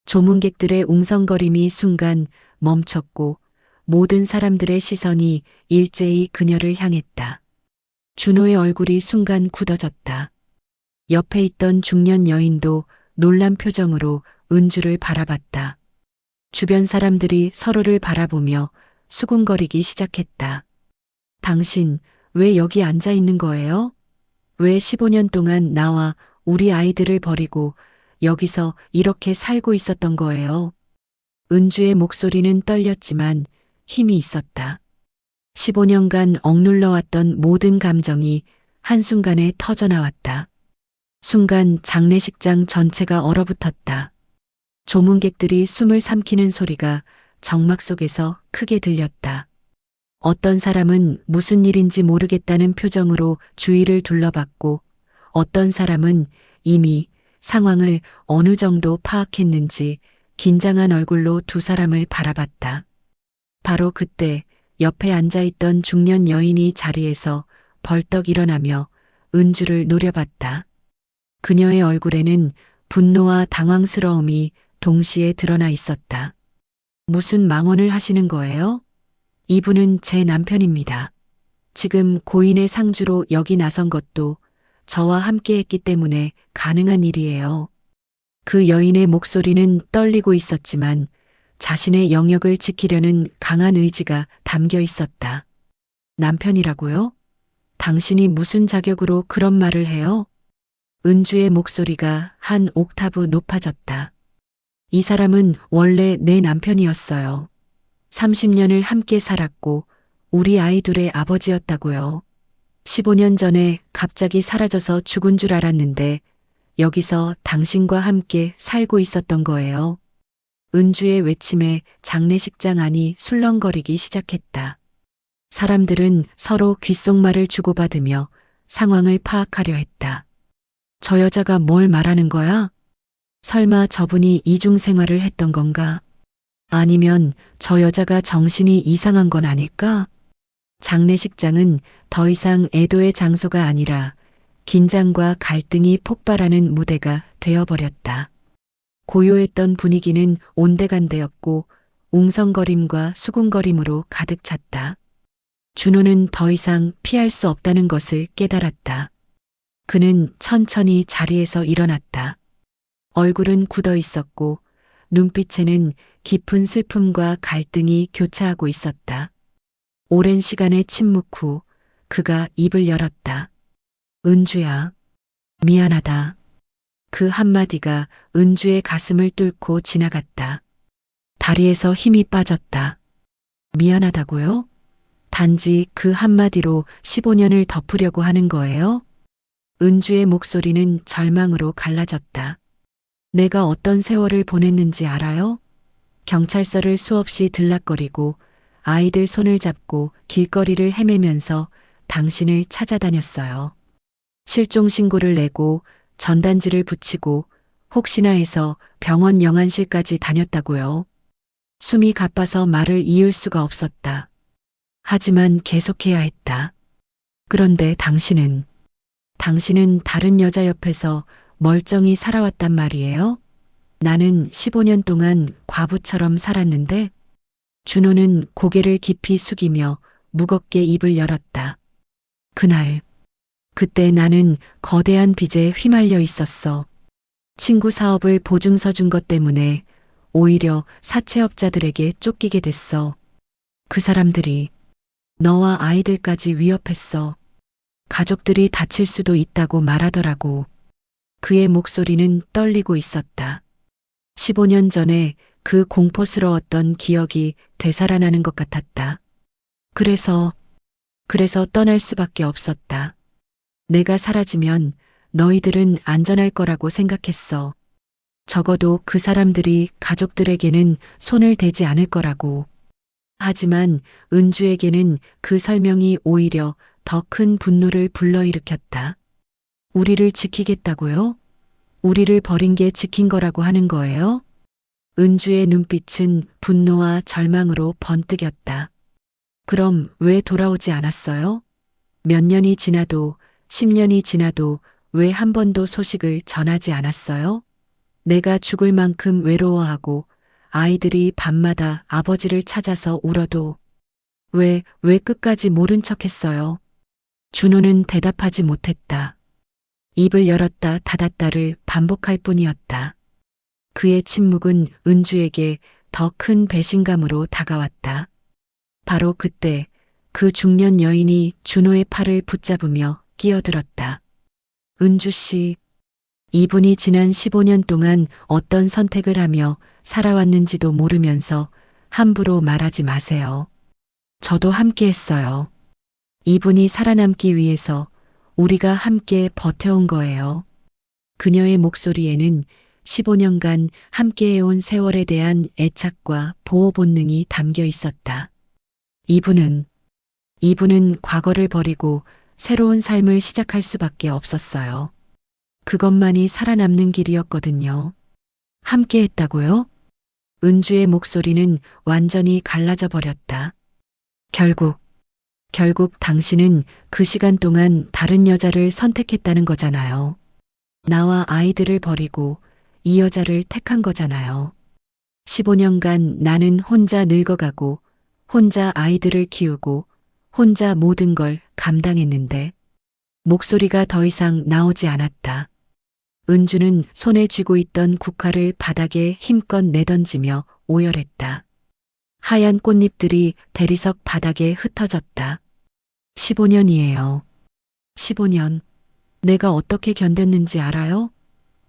[SPEAKER 1] 조문객들의 웅성거림이 순간 멈췄고 모든 사람들의 시선이 일제히 그녀를 향했다. 준호의 얼굴이 순간 굳어졌다. 옆에 있던 중년 여인도 놀란 표정으로 은주를 바라봤다. 주변 사람들이 서로를 바라보며 수군거리기 시작했다. 당신 왜 여기 앉아 있는 거예요? 왜 15년 동안 나와 우리 아이들을 버리고 여기서 이렇게 살고 있었던 거예요? 은주의 목소리는 떨렸지만 힘이 있었다. 15년간 억눌러왔던 모든 감정이 한순간에 터져나왔다. 순간 장례식장 전체가 얼어붙었다. 조문객들이 숨을 삼키는 소리가 정막 속에서 크게 들렸다. 어떤 사람은 무슨 일인지 모르겠다는 표정으로 주위를 둘러봤고, 어떤 사람은 이미 상황을 어느 정도 파악했는지 긴장한 얼굴로 두 사람을 바라봤다. 바로 그때 옆에 앉아있던 중년 여인이 자리에서 벌떡 일어나며 은주를 노려봤다. 그녀의 얼굴에는 분노와 당황스러움이 동시에 드러나 있었다. 무슨 망언을 하시는 거예요? 이분은 제 남편입니다. 지금 고인의 상주로 여기 나선 것도 저와 함께 했기 때문에 가능한 일이에요. 그 여인의 목소리는 떨리고 있었지만 자신의 영역을 지키려는 강한 의지가 담겨 있었다. 남편이라고요? 당신이 무슨 자격으로 그런 말을 해요? 은주의 목소리가 한 옥타브 높아졌다. 이 사람은 원래 내 남편이었어요. 30년을 함께 살았고 우리 아이 둘의 아버지였다고요. 15년 전에 갑자기 사라져서 죽은 줄 알았는데 여기서 당신과 함께 살고 있었던 거예요. 은주의 외침에 장례식장 안이 술렁거리기 시작했다. 사람들은 서로 귓속말을 주고받으며 상황을 파악하려 했다. 저 여자가 뭘 말하는 거야? 설마 저분이 이중 생활을 했던 건가? 아니면 저 여자가 정신이 이상한 건 아닐까? 장례식장은 더 이상 애도의 장소가 아니라 긴장과 갈등이 폭발하는 무대가 되어버렸다. 고요했던 분위기는 온데간데였고 웅성거림과 수군거림으로 가득 찼다. 준호는 더 이상 피할 수 없다는 것을 깨달았다. 그는 천천히 자리에서 일어났다. 얼굴은 굳어 있었고 눈빛에는 깊은 슬픔과 갈등이 교차하고 있었다. 오랜 시간의 침묵 후 그가 입을 열었다. 은주야, 미안하다. 그 한마디가 은주의 가슴을 뚫고 지나갔다. 다리에서 힘이 빠졌다. 미안하다고요? 단지 그 한마디로 15년을 덮으려고 하는 거예요? 은주의 목소리는 절망으로 갈라졌다. 내가 어떤 세월을 보냈는지 알아요? 경찰서를 수없이 들락거리고 아이들 손을 잡고 길거리를 헤매면서 당신을 찾아다녔어요. 실종 신고를 내고 전단지를 붙이고 혹시나 해서 병원 영안실까지 다녔다고요. 숨이 가빠서 말을 이을 수가 없었다. 하지만 계속해야 했다. 그런데 당신은 다른 여자 옆에서 멀쩡히 살아왔단 말이에요? 나는 15년 동안 과부처럼 살았는데. 준호는 고개를 깊이 숙이며 무겁게 입을 열었다. 그때 나는 거대한 빚에 휘말려 있었어. 친구 사업을 보증서 준 것 때문에 오히려 사채업자들에게 쫓기게 됐어. 그 사람들이 너와 아이들까지 위협했어. 가족들이 다칠 수도 있다고 말하더라고. 그의 목소리는 떨리고 있었다. 15년 전에 그 공포스러웠던 기억이 되살아나는 것 같았다. 그래서 떠날 수밖에 없었다. 내가 사라지면 너희들은 안전할 거라고 생각했어. 적어도 그 사람들이 가족들에게는 손을 대지 않을 거라고. 하지만 은주에게는 그 설명이 오히려 더 큰 분노를 불러일으켰다. 우리를 지키겠다고요? 우리를 버린 게 지킨 거라고 하는 거예요? 은주의 눈빛은 분노와 절망으로 번뜩였다. 그럼 왜 돌아오지 않았어요? 몇 년이 지나도 10년이 지나도 왜 한 번도 소식을 전하지 않았어요? 내가 죽을 만큼 외로워하고 아이들이 밤마다 아버지를 찾아서 울어도 왜 끝까지 모른 척 했어요? 준호는 대답하지 못했다. 입을 열었다 닫았다를 반복할 뿐이었다. 그의 침묵은 은주에게 더 큰 배신감으로 다가왔다. 바로 그때 그 중년 여인이 준호의 팔을 붙잡으며 끼어들었다. 은주 씨, 이분이 지난 15년 동안 어떤 선택을 하며 살아왔는지도 모르면서 함부로 말하지 마세요. 저도 함께 했어요. 이분이 살아남기 위해서 우리가 함께 버텨온 거예요. 그녀의 목소리에는 15년간 함께해온 세월에 대한 애착과 보호 본능이 담겨 있었다. 이분은 과거를 버리고 새로운 삶을 시작할 수밖에 없었어요. 그것만이 살아남는 길이었거든요. 함께 했다고요? 은주의 목소리는 완전히 갈라져 버렸다. 결국 당신은 그 시간 동안 다른 여자를 선택했다는 거잖아요. 나와 아이들을 버리고 이 여자를 택한 거잖아요. 15년간 나는 혼자 늙어가고, 혼자 아이들을 키우고, 혼자 모든 걸 감당했는데, 목소리가 더 이상 나오지 않았다. 은주는 손에 쥐고 있던 국화를 바닥에 힘껏 내던지며 오열했다. 하얀 꽃잎들이 대리석 바닥에 흩어졌다. 15년이에요. 15년. 내가 어떻게 견뎠는지 알아요?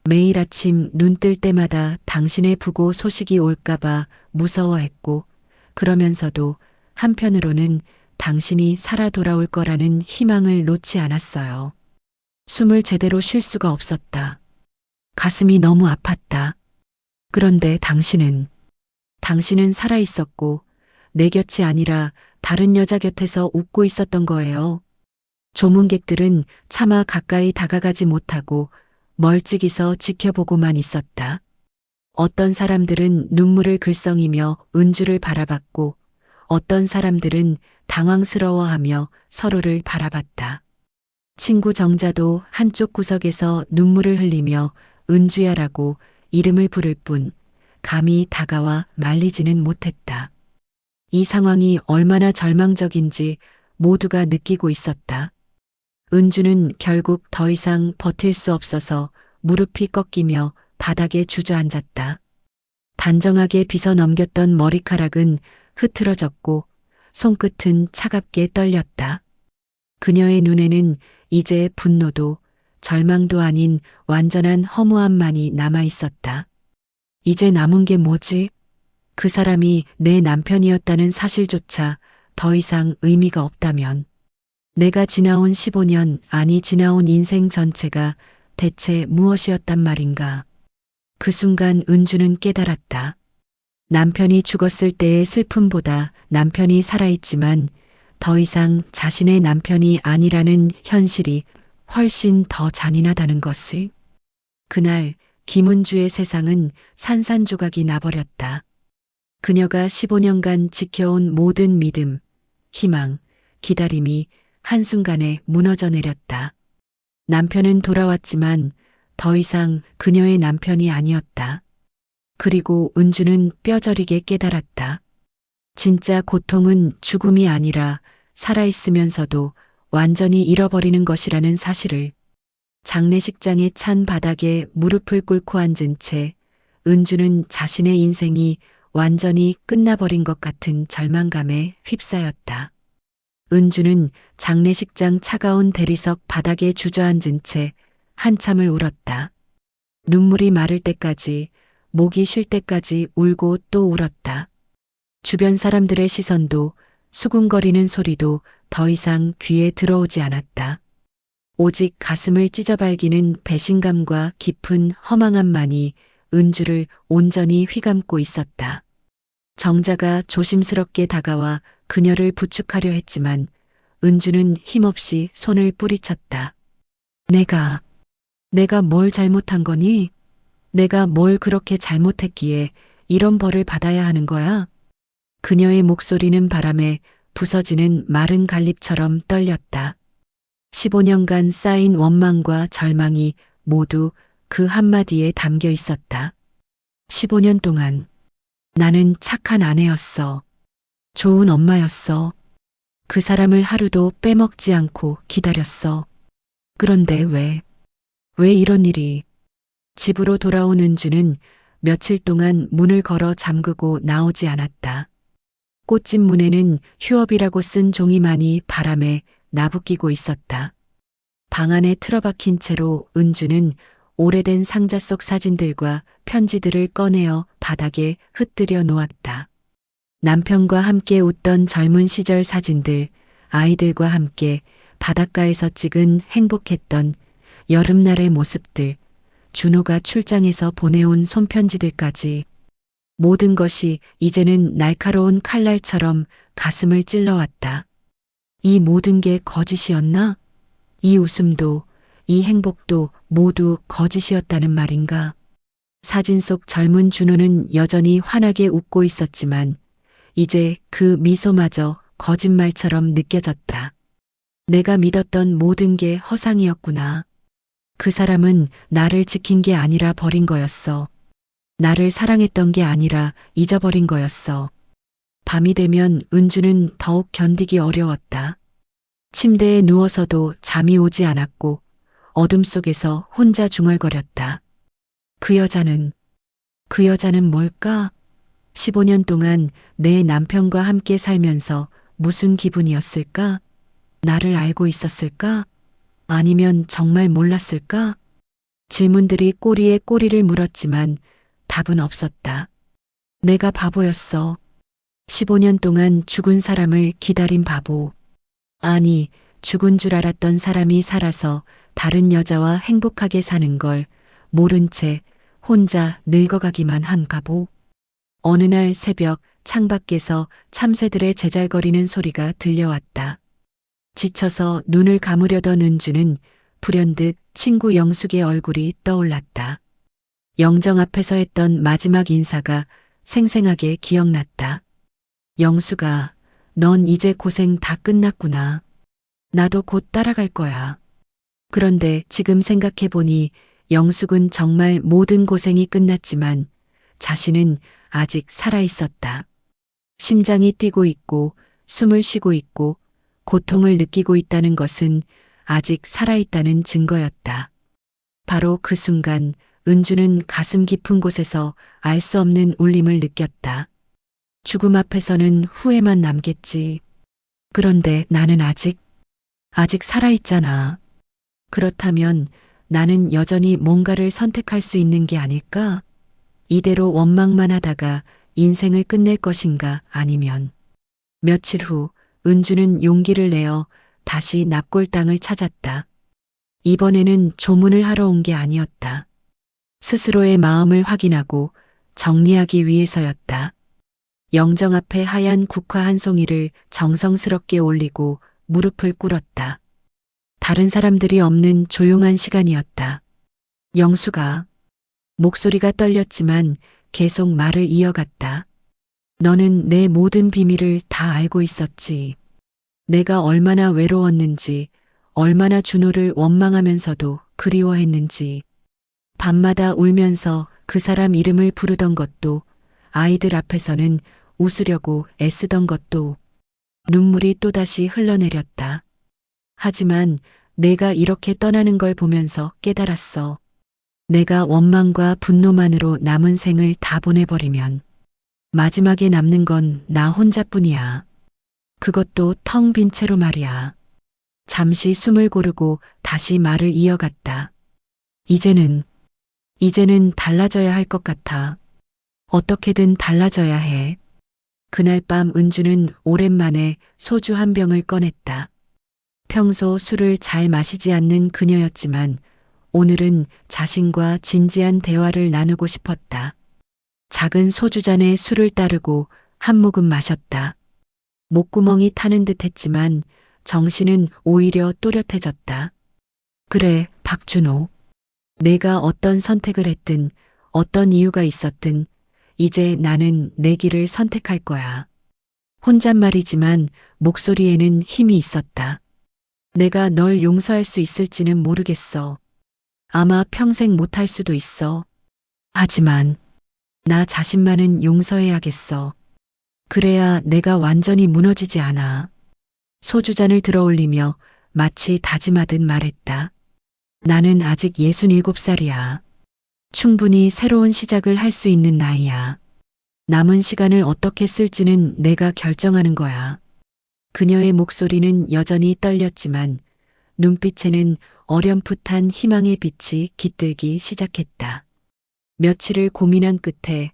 [SPEAKER 1] 매일 아침 눈 뜰 때마다 당신의 부고 소식이 올까봐 무서워했고, 그러면서도 한편으로는 당신이 살아 돌아올 거라는 희망을 놓지 않았어요. 숨을 제대로 쉴 수가 없었다. 가슴이 너무 아팠다. 그런데 당신은 살아 있었고, 내 곁이 아니라 다른 여자 곁에서 웃고 있었던 거예요. 조문객들은 차마 가까이 다가가지 못하고 멀찍이서 지켜보고만 있었다. 어떤 사람들은 눈물을 글썽이며 은주를 바라봤고, 어떤 사람들은 당황스러워하며 서로를 바라봤다. 친구 정자도 한쪽 구석에서 눈물을 흘리며 은주야라고 이름을 부를 뿐 감히 다가와 말리지는 못했다. 이 상황이 얼마나 절망적인지 모두가 느끼고 있었다. 은주는 결국 더 이상 버틸 수 없어서 무릎이 꺾이며 바닥에 주저앉았다. 단정하게 빗어 넘겼던 머리카락은 흐트러졌고 손끝은 차갑게 떨렸다. 그녀의 눈에는 이제 분노도 절망도 아닌 완전한 허무함만이 남아 있었다. 이제 남은 게 뭐지? 그 사람이 내 남편이었다는 사실조차 더 이상 의미가 없다면 내가 지나온 15년, 아니 지나온 인생 전체가 대체 무엇이었단 말인가? 그 순간 은주는 깨달았다. 남편이 죽었을 때의 슬픔보다 남편이 살아있지만 더 이상 자신의 남편이 아니라는 현실이 훨씬 더 잔인하다는 것을. 그날 김은주의 세상은 산산조각이 나버렸다. 그녀가 15년간 지켜온 모든 믿음, 희망, 기다림이 한순간에 무너져 내렸다. 남편은 돌아왔지만 더 이상 그녀의 남편이 아니었다. 그리고 은주는 뼈저리게 깨달았다. 진짜 고통은 죽음이 아니라 살아있으면서도 완전히 잃어버리는 것이라는 사실을. 장례식장의 찬 바닥에 무릎을 꿇고 앉은 채 은주는 자신의 인생이 완전히 끝나버린 것 같은 절망감에 휩싸였다. 은주는 장례식장 차가운 대리석 바닥에 주저앉은 채 한참을 울었다. 눈물이 마를 때까지, 목이 쉴 때까지 울고 또 울었다. 주변 사람들의 시선도 수군거리는 소리도 더 이상 귀에 들어오지 않았다. 오직 가슴을 찢어발기는 배신감과 깊은 허망함만이 은주를 온전히 휘감고 있었다. 정자가 조심스럽게 다가와 그녀를 부축하려 했지만 은주는 힘없이 손을 뿌리쳤다. 내가 뭘 잘못한 거니? 내가 뭘 그렇게 잘못했기에 이런 벌을 받아야 하는 거야? 그녀의 목소리는 바람에 부서지는 마른 갈잎처럼 떨렸다. 15년간 쌓인 원망과 절망이 모두 그 한마디에 담겨 있었다. 15년 동안 나는 착한 아내였어. 좋은 엄마였어. 그 사람을 하루도 빼먹지 않고 기다렸어. 그런데 왜 이런 일이? 집으로 돌아온 은주는 며칠 동안 문을 걸어 잠그고 나오지 않았다. 꽃집 문에는 휴업이라고 쓴 종이만이 바람에 나부끼고 있었다. 방 안에 틀어박힌 채로 은주는 오래된 상자 속 사진들과 편지들을 꺼내어 바닥에 흩뜨려 놓았다. 남편과 함께 웃던 젊은 시절 사진들, 아이들과 함께 바닷가에서 찍은 행복했던 여름날의 모습들, 준호가 출장해서 보내온 손편지들까지 모든 것이 이제는 날카로운 칼날처럼 가슴을 찔러왔다. 이 모든 게 거짓이었나? 이 웃음도, 이 행복도 모두 거짓이었다는 말인가? 사진 속 젊은 준호는 여전히 환하게 웃고 있었지만 이제 그 미소마저 거짓말처럼 느껴졌다. 내가 믿었던 모든 게 허상이었구나. 그 사람은 나를 지킨 게 아니라 버린 거였어. 나를 사랑했던 게 아니라 잊어버린 거였어. 밤이 되면 은주는 더욱 견디기 어려웠다. 침대에 누워서도 잠이 오지 않았고 어둠 속에서 혼자 중얼거렸다. 그 여자는 뭘까? 15년 동안 내 남편과 함께 살면서 무슨 기분이었을까? 나를 알고 있었을까? 아니면 정말 몰랐을까? 질문들이 꼬리에 꼬리를 물었지만 답은 없었다. 내가 바보였어. 15년 동안 죽은 사람을 기다린 바보. 아니, 죽은 줄 알았던 사람이 살아서 다른 여자와 행복하게 사는 걸 모른 채 혼자 늙어가기만 한 바보. 어느 날 새벽 창밖에서 참새들의 제잘거리는 소리가 들려왔다. 지쳐서 눈을 감으려던 은주는 불현듯 친구 영숙의 얼굴이 떠올랐다. 영정 앞에서 했던 마지막 인사가 생생하게 기억났다. 영숙아, 넌 이제 고생 다 끝났구나. 나도 곧 따라갈 거야. 그런데 지금 생각해보니 영숙은 정말 모든 고생이 끝났지만 자신은 아직 살아있었다. 심장이 뛰고 있고 숨을 쉬고 있고 고통을 느끼고 있다는 것은 아직 살아있다는 증거였다. 바로 그 순간 은주는 가슴 깊은 곳에서 알 수 없는 울림을 느꼈다. 죽음 앞에서는 후회만 남겠지. 그런데 나는 아직 살아있잖아. 그렇다면 나는 여전히 뭔가를 선택할 수 있는 게 아닐까? 이대로 원망만 하다가 인생을 끝낼 것인가 아니면. 며칠 후 은주는 용기를 내어 다시 납골 땅을 찾았다. 이번에는 조문을 하러 온 게 아니었다. 스스로의 마음을 확인하고 정리하기 위해서였다. 영정 앞에 하얀 국화 한 송이를 정성스럽게 올리고 무릎을 꿇었다. 다른 사람들이 없는 조용한 시간이었다. 영숙아. 목소리가 떨렸지만 계속 말을 이어갔다. 너는 내 모든 비밀을 다 알고 있었지. 내가 얼마나 외로웠는지, 얼마나 준호를 원망하면서도 그리워했는지. 밤마다 울면서 그 사람 이름을 부르던 것도, 아이들 앞에서는 웃으려고 애쓰던 것도, 눈물이 또다시 흘러내렸다. 하지만 내가 이렇게 떠나는 걸 보면서 깨달았어. 내가 원망과 분노만으로 남은 생을 다 보내버리면 마지막에 남는 건 나 혼자뿐이야. 그것도 텅 빈 채로 말이야. 잠시 숨을 고르고 다시 말을 이어갔다. 이제는 달라져야 할 것 같아. 어떻게든 달라져야 해. 그날 밤 은주는 오랜만에 소주 한 병을 꺼냈다. 평소 술을 잘 마시지 않는 그녀였지만 오늘은 자신과 진지한 대화를 나누고 싶었다. 작은 소주잔에 술을 따르고 한 모금 마셨다. 목구멍이 타는 듯 했지만 정신은 오히려 또렷해졌다. 그래, 박준호. 내가 어떤 선택을 했든 어떤 이유가 있었든 이제 나는 내 길을 선택할 거야. 혼잣말이지만 목소리에는 힘이 있었다. 내가 널 용서할 수 있을지는 모르겠어. 아마 평생 못할 수도 있어. 하지만 나 자신만은 용서해야겠어. 그래야 내가 완전히 무너지지 않아. 소주잔을 들어올리며 마치 다짐하듯 말했다. 나는 아직 67살이야. 충분히 새로운 시작을 할 수 있는 나이야. 남은 시간을 어떻게 쓸지는 내가 결정하는 거야. 그녀의 목소리는 여전히 떨렸지만 눈빛에는 어렴풋한 희망의 빛이 깃들기 시작했다. 며칠을 고민한 끝에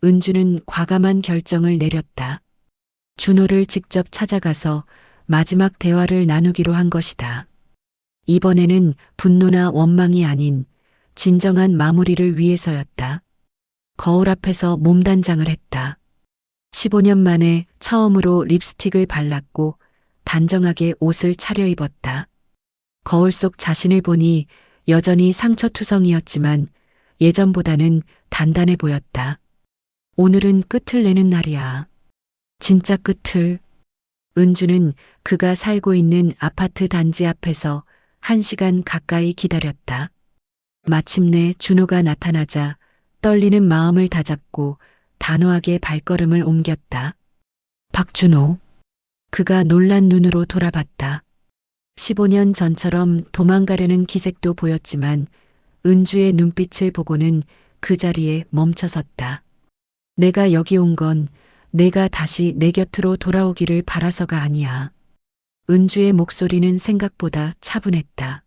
[SPEAKER 1] 은주는 과감한 결정을 내렸다. 준호를 직접 찾아가서 마지막 대화를 나누기로 한 것이다. 이번에는 분노나 원망이 아닌 진정한 마무리를 위해서였다. 거울 앞에서 몸단장을 했다. 15년 만에 처음으로 립스틱을 발랐고 단정하게 옷을 차려입었다. 거울 속 자신을 보니 여전히 상처투성이었지만 예전보다는 단단해 보였다. 오늘은 끝을 내는 날이야. 진짜 끝을. 은주는 그가 살고 있는 아파트 단지 앞에서 1시간 가까이 기다렸다. 마침내 준호가 나타나자 떨리는 마음을 다잡고 단호하게 발걸음을 옮겼다. 박준호. 그가 놀란 눈으로 돌아봤다. 15년 전처럼 도망가려는 기색도 보였지만 은주의 눈빛을 보고는 그 자리에 멈춰섰다. 내가 여기 온 건 내가 다시 내 곁으로 돌아오기를 바라서가 아니야. 은주의 목소리는 생각보다 차분했다.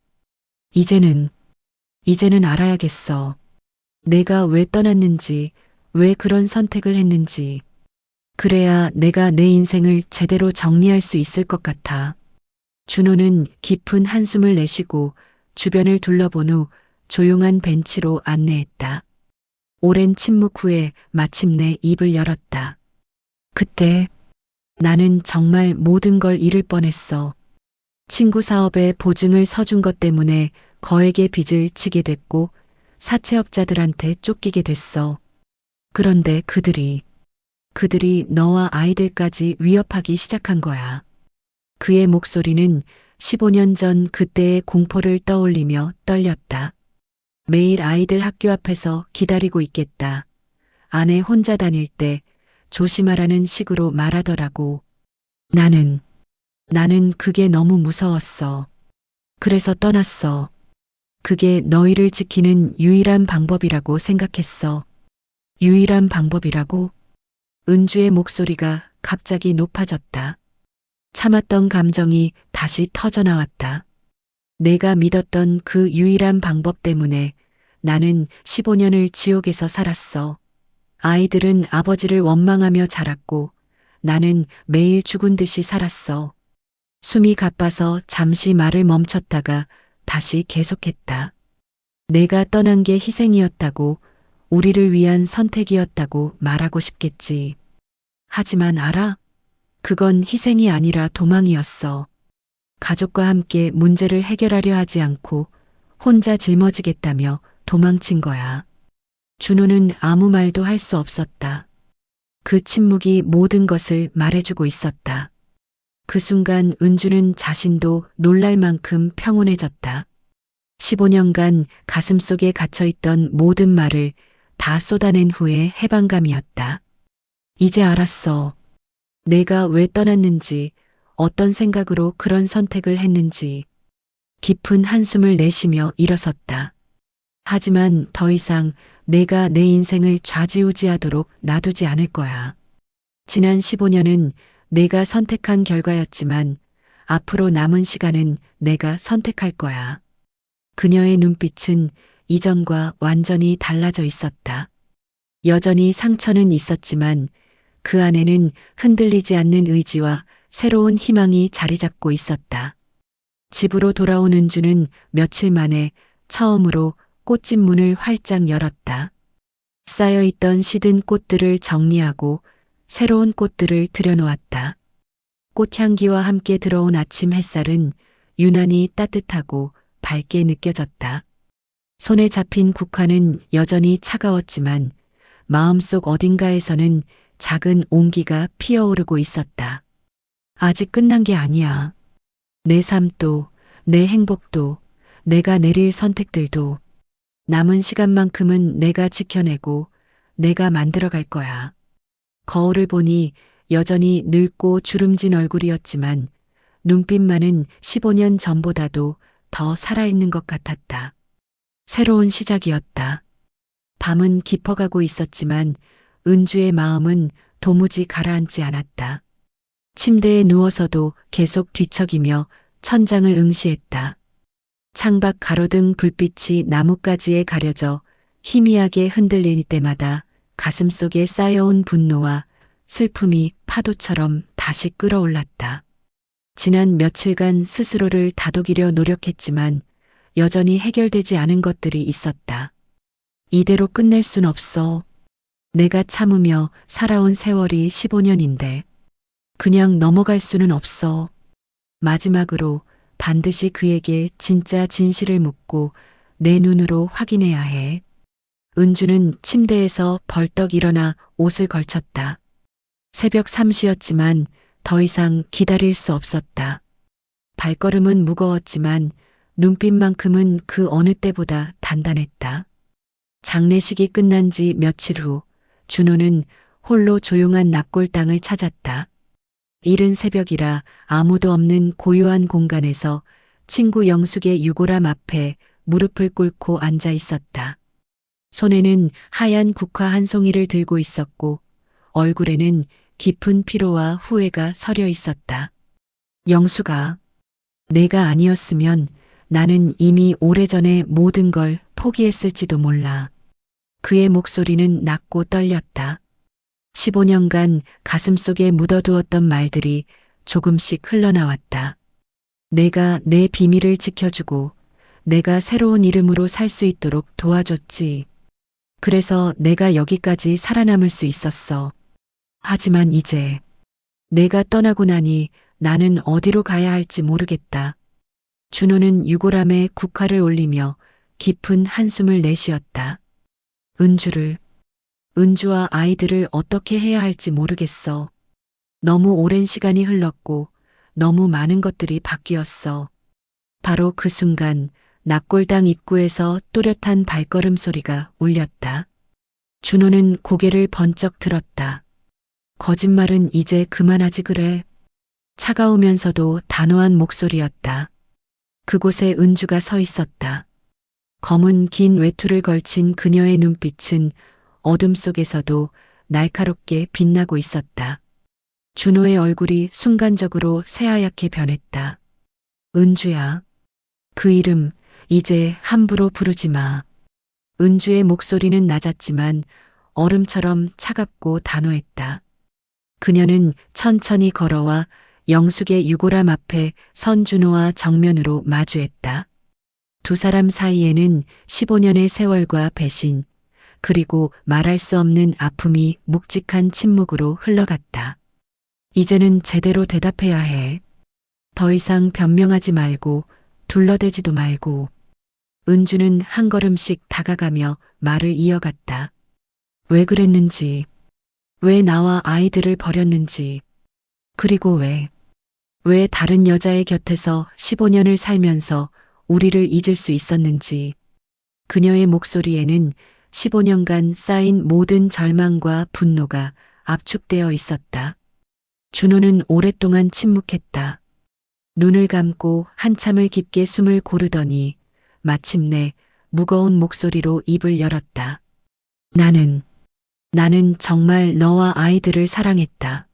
[SPEAKER 1] 이제는 알아야겠어. 내가 왜 떠났는지, 왜 그런 선택을 했는지. 그래야 내가 내 인생을 제대로 정리할 수 있을 것 같아. 준호는 깊은 한숨을 내쉬고 주변을 둘러본 후 조용한 벤치로 안내했다. 오랜 침묵 후에 마침내 입을 열었다. 그때 나는 정말 모든 걸 잃을 뻔했어. 친구 사업에 보증을 서준 것 때문에 거액의 빚을 지게 됐고 사채업자들한테 쫓기게 됐어. 그런데 그들이 너와 아이들까지 위협하기 시작한 거야. 그의 목소리는 15년 전 그때의 공포를 떠올리며 떨렸다. 매일 아이들 학교 앞에서 기다리고 있겠다. 아내 혼자 다닐 때 조심하라는 식으로 말하더라고. 나는 그게 너무 무서웠어. 그래서 떠났어. 그게 너희를 지키는 유일한 방법이라고 생각했어. 유일한 방법이라고? 은주의 목소리가 갑자기 높아졌다. 참았던 감정이 다시 터져나왔다. 내가 믿었던 그 유일한 방법 때문에 나는 15년을 지옥에서 살았어. 아이들은 아버지를 원망하며 자랐고 나는 매일 죽은 듯이 살았어. 숨이 가빠서 잠시 말을 멈췄다가 다시 계속했다. 내가 떠난 게 희생이었다고, 우리를 위한 선택이었다고 말하고 싶겠지. 하지만 알아? 그건 희생이 아니라 도망이었어. 가족과 함께 문제를 해결하려 하지 않고 혼자 짊어지겠다며 도망친 거야. 준호는 아무 말도 할 수 없었다. 그 침묵이 모든 것을 말해주고 있었다. 그 순간 은주는 자신도 놀랄 만큼 평온해졌다. 15년간 가슴속에 갇혀있던 모든 말을 다 쏟아낸 후의 해방감이었다. 이제 알았어. 내가 왜 떠났는지, 어떤 생각으로 그런 선택을 했는지. 깊은 한숨을 내쉬며 일어섰다. 하지만 더 이상 내가 내 인생을 좌지우지하도록 놔두지 않을 거야. 지난 15년은 내가 선택한 결과였지만 앞으로 남은 시간은 내가 선택할 거야. 그녀의 눈빛은 이전과 완전히 달라져 있었다. 여전히 상처는 있었지만 그 안에는 흔들리지 않는 의지와 새로운 희망이 자리 잡고 있었다. 집으로 돌아온 은주는 며칠 만에 처음으로 꽃집 문을 활짝 열었다. 쌓여있던 시든 꽃들을 정리하고 새로운 꽃들을 들여놓았다. 꽃향기와 함께 들어온 아침 햇살은 유난히 따뜻하고 밝게 느껴졌다. 손에 잡힌 국화는 여전히 차가웠지만 마음속 어딘가에서는 작은 온기가 피어오르고 있었다. 아직 끝난 게 아니야. 내 삶도, 내 행복도, 내가 내릴 선택들도 남은 시간만큼은 내가 지켜내고 내가 만들어갈 거야. 거울을 보니 여전히 늙고 주름진 얼굴이었지만 눈빛만은 15년 전보다도 더 살아있는 것 같았다. 새로운 시작이었다. 밤은 깊어가고 있었지만 은주의 마음은 도무지 가라앉지 않았다. 침대에 누워서도 계속 뒤척이며 천장을 응시했다. 창밖 가로등 불빛이 나뭇가지에 가려져 희미하게 흔들릴 때마다 가슴속에 쌓여온 분노와 슬픔이 파도처럼 다시 끌어올랐다. 지난 며칠간 스스로를 다독이려 노력했지만 여전히 해결되지 않은 것들이 있었다. 이대로 끝낼 순 없어. 내가 참으며 살아온 세월이 15년인데 그냥 넘어갈 수는 없어. 마지막으로 반드시 그에게 진짜 진실을 묻고 내 눈으로 확인해야 해. 은주는 침대에서 벌떡 일어나 옷을 걸쳤다. 새벽 3시였지만 더 이상 기다릴 수 없었다. 발걸음은 무거웠지만 눈빛만큼은 그 어느 때보다 단단했다. 장례식이 끝난 지 며칠 후 준호는 홀로 조용한 납골당을 찾았다. 이른 새벽이라 아무도 없는 고요한 공간에서 친구 영숙의 유골함 앞에 무릎을 꿇고 앉아 있었다. 손에는 하얀 국화 한 송이를 들고 있었고 얼굴에는 깊은 피로와 후회가 서려 있었다. 영숙아, 내가 아니었으면 나는 이미 오래전에 모든 걸 포기했을지도 몰라. 그의 목소리는 낮고 떨렸다. 15년간 가슴속에 묻어두었던 말들이 조금씩 흘러나왔다. 내가 내 비밀을 지켜주고 내가 새로운 이름으로 살 수 있도록 도와줬지. 그래서 내가 여기까지 살아남을 수 있었어. 하지만 이제 내가 떠나고 나니 나는 어디로 가야 할지 모르겠다. 준호는 유골함에 국화를 올리며 깊은 한숨을 내쉬었다. 은주와 아이들을 어떻게 해야 할지 모르겠어. 너무 오랜 시간이 흘렀고 너무 많은 것들이 바뀌었어. 바로 그 순간 납골당 입구에서 또렷한 발걸음 소리가 울렸다. 준호는 고개를 번쩍 들었다. 거짓말은 이제 그만하지 그래. 차가우면서도 단호한 목소리였다. 그곳에 은주가 서 있었다. 검은 긴 외투를 걸친 그녀의 눈빛은 어둠 속에서도 날카롭게 빛나고 있었다. 준호의 얼굴이 순간적으로 새하얗게 변했다. 은주야. 그 이름 이제 함부로 부르지 마. 은주의 목소리는 낮았지만 얼음처럼 차갑고 단호했다. 그녀는 천천히 걸어와 영숙의 유골함 앞에 선 준호와 정면으로 마주했다. 두 사람 사이에는 15년의 세월과 배신, 그리고 말할 수 없는 아픔이 묵직한 침묵으로 흘러갔다. 이제는 제대로 대답해야 해. 더 이상 변명하지 말고 둘러대지도 말고. 은주는 한 걸음씩 다가가며 말을 이어갔다. 왜 그랬는지, 왜 나와 아이들을 버렸는지, 그리고 왜 다른 여자의 곁에서 15년을 살면서 우리를 잊을 수 있었는지. 그녀의 목소리에는 15년간 쌓인 모든 절망과 분노가 압축되어 있었다. 준호는 오랫동안 침묵했다. 눈을 감고 한참을 깊게 숨을 고르더니 마침내 무거운 목소리로 입을 열었다. 나는 정말 너와 아이들을 사랑했다.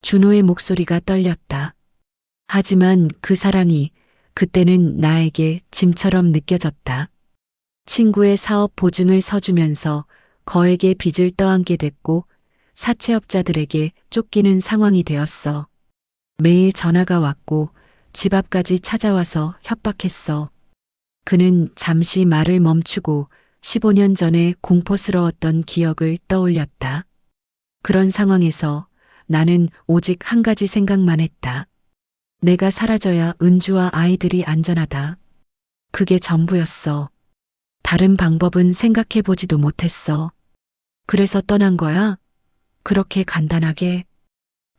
[SPEAKER 1] 준호의 목소리가 떨렸다. 하지만 그 사랑이 그때는 나에게 짐처럼 느껴졌다. 친구의 사업 보증을 서주면서 거액의 빚을 떠안게 됐고 사채업자들에게 쫓기는 상황이 되었어. 매일 전화가 왔고 집 앞까지 찾아와서 협박했어. 그는 잠시 말을 멈추고 15년 전에 공포스러웠던 기억을 떠올렸다. 그런 상황에서 나는 오직 한 가지 생각만 했다. 내가 사라져야 은주와 아이들이 안전하다. 그게 전부였어. 다른 방법은 생각해보지도 못했어. 그래서 떠난 거야? 그렇게 간단하게?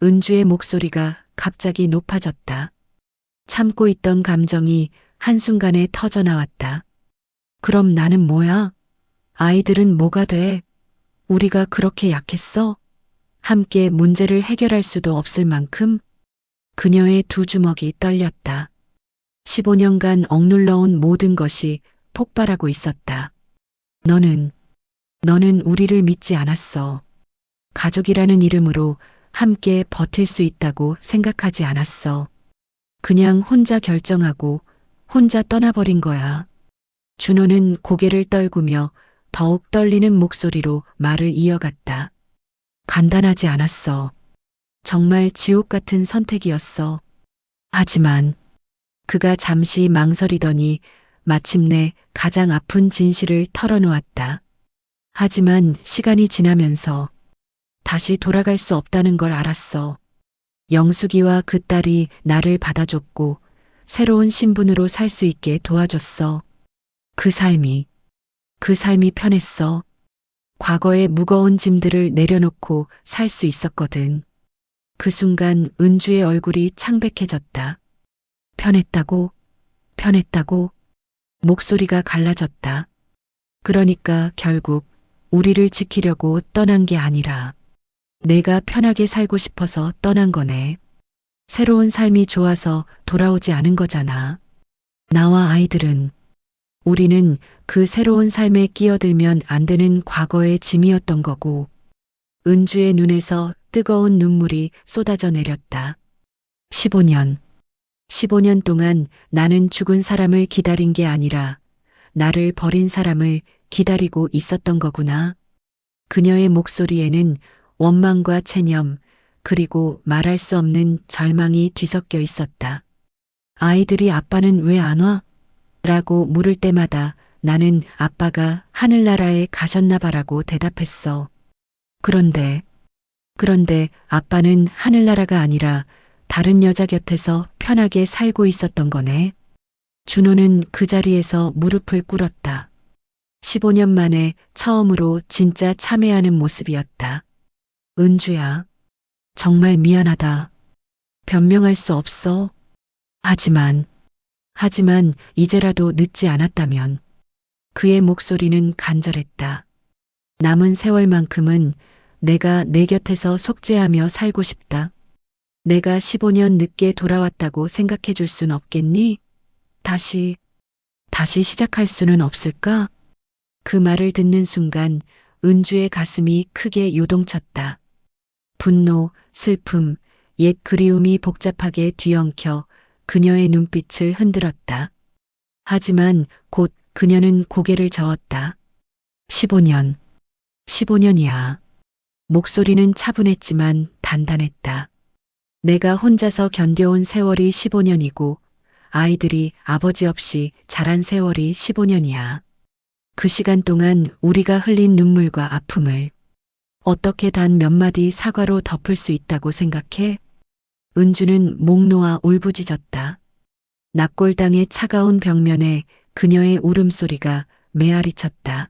[SPEAKER 1] 은주의 목소리가 갑자기 높아졌다. 참고 있던 감정이 한순간에 터져나왔다. 그럼 나는 뭐야? 아이들은 뭐가 돼? 우리가 그렇게 약했어? 함께 문제를 해결할 수도 없을 만큼? 그녀의 두 주먹이 떨렸다. 15년간 억눌러온 모든 것이 폭발하고 있었다. 너는 우리를 믿지 않았어. 가족이라는 이름으로 함께 버틸 수 있다고 생각하지 않았어. 그냥 혼자 결정하고 혼자 떠나버린 거야. 준호는 고개를 떨구며 더욱 떨리는 목소리로 말을 이어갔다. 간단하지 않았어. 정말 지옥 같은 선택이었어. 하지만 그가 잠시 망설이더니 마침내 가장 아픈 진실을 털어놓았다. 하지만 시간이 지나면서 다시 돌아갈 수 없다는 걸 알았어. 영숙이와 그 딸이 나를 받아줬고 새로운 신분으로 살 수 있게 도와줬어. 그 삶이 편했어. 과거의 무거운 짐들을 내려놓고 살 수 있었거든. 그 순간 은주의 얼굴이 창백해졌다. 편했다고? 목소리가 갈라졌다. 그러니까 결국 우리를 지키려고 떠난 게 아니라 내가 편하게 살고 싶어서 떠난 거네. 새로운 삶이 좋아서 돌아오지 않은 거잖아. 나와 아이들은, 우리는 그 새로운 삶에 끼어들면 안 되는 과거의 짐이었던 거고, 은주의 눈에서 뜨거운 눈물이 쏟아져 내렸다. 15년 동안 나는 죽은 사람을 기다린 게 아니라 나를 버린 사람을 기다리고 있었던 거구나. 그녀의 목소리에는 원망과 체념, 그리고 말할 수 없는 절망이 뒤섞여 있었다. 아이들이 아빠는 왜 안 와? 라고 물을 때마다 나는 아빠가 하늘나라에 가셨나 봐라고 대답했어. 그런데 아빠는 하늘나라가 아니라 다른 여자 곁에서 편하게 살고 있었던 거네. 준호는 그 자리에서 무릎을 꿇었다. 15년 만에 처음으로 진짜 참회하는 모습이었다. 은주야, 정말 미안하다. 변명할 수 없어. 하지만 이제라도 늦지 않았다면. 그의 목소리는 간절했다. 남은 세월만큼은 내가 내 곁에서 속죄하며 살고 싶다. 내가 15년 늦게 돌아왔다고 생각해 줄 순 없겠니? 다시 시작할 수는 없을까? 그 말을 듣는 순간 은주의 가슴이 크게 요동쳤다. 분노, 슬픔, 옛 그리움이 복잡하게 뒤엉켜 그녀의 눈빛을 흔들었다. 하지만 곧 그녀는 고개를 저었다. 15년이야. 목소리는 차분했지만 단단했다. 내가 혼자서 견뎌온 세월이 15년이고 아이들이 아버지 없이 자란 세월이 15년이야. 그 시간 동안 우리가 흘린 눈물과 아픔을 어떻게 단 몇 마디 사과로 덮을 수 있다고 생각해? 은주는 목 놓아 울부짖었다. 납골당의 차가운 벽면에 그녀의 울음소리가 메아리 쳤다.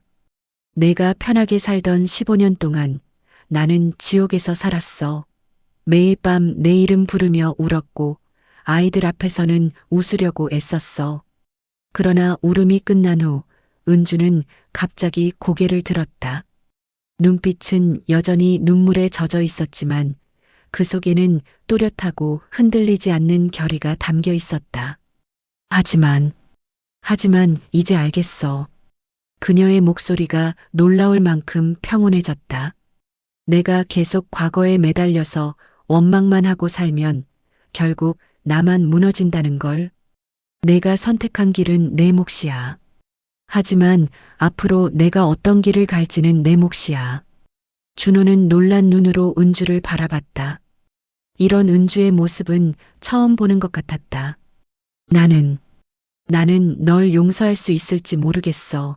[SPEAKER 1] 내가 편하게 살던 15년 동안 나는 지옥에서 살았어. 매일 밤 내 이름 부르며 울었고 아이들 앞에서는 웃으려고 애썼어. 그러나 울음이 끝난 후 은주는 갑자기 고개를 들었다. 눈빛은 여전히 눈물에 젖어 있었지만 그 속에는 또렷하고 흔들리지 않는 결의가 담겨 있었다. 하지만 이제 알겠어. 그녀의 목소리가 놀라울 만큼 평온해졌다. 내가 계속 과거에 매달려서 원망만 하고 살면 결국 나만 무너진다는 걸. 내가 선택한 길은 내 몫이야. 하지만 앞으로 내가 어떤 길을 갈지는 내 몫이야. 준호는 놀란 눈으로 은주를 바라봤다. 이런 은주의 모습은 처음 보는 것 같았다. 나는 널 용서할 수 있을지 모르겠어.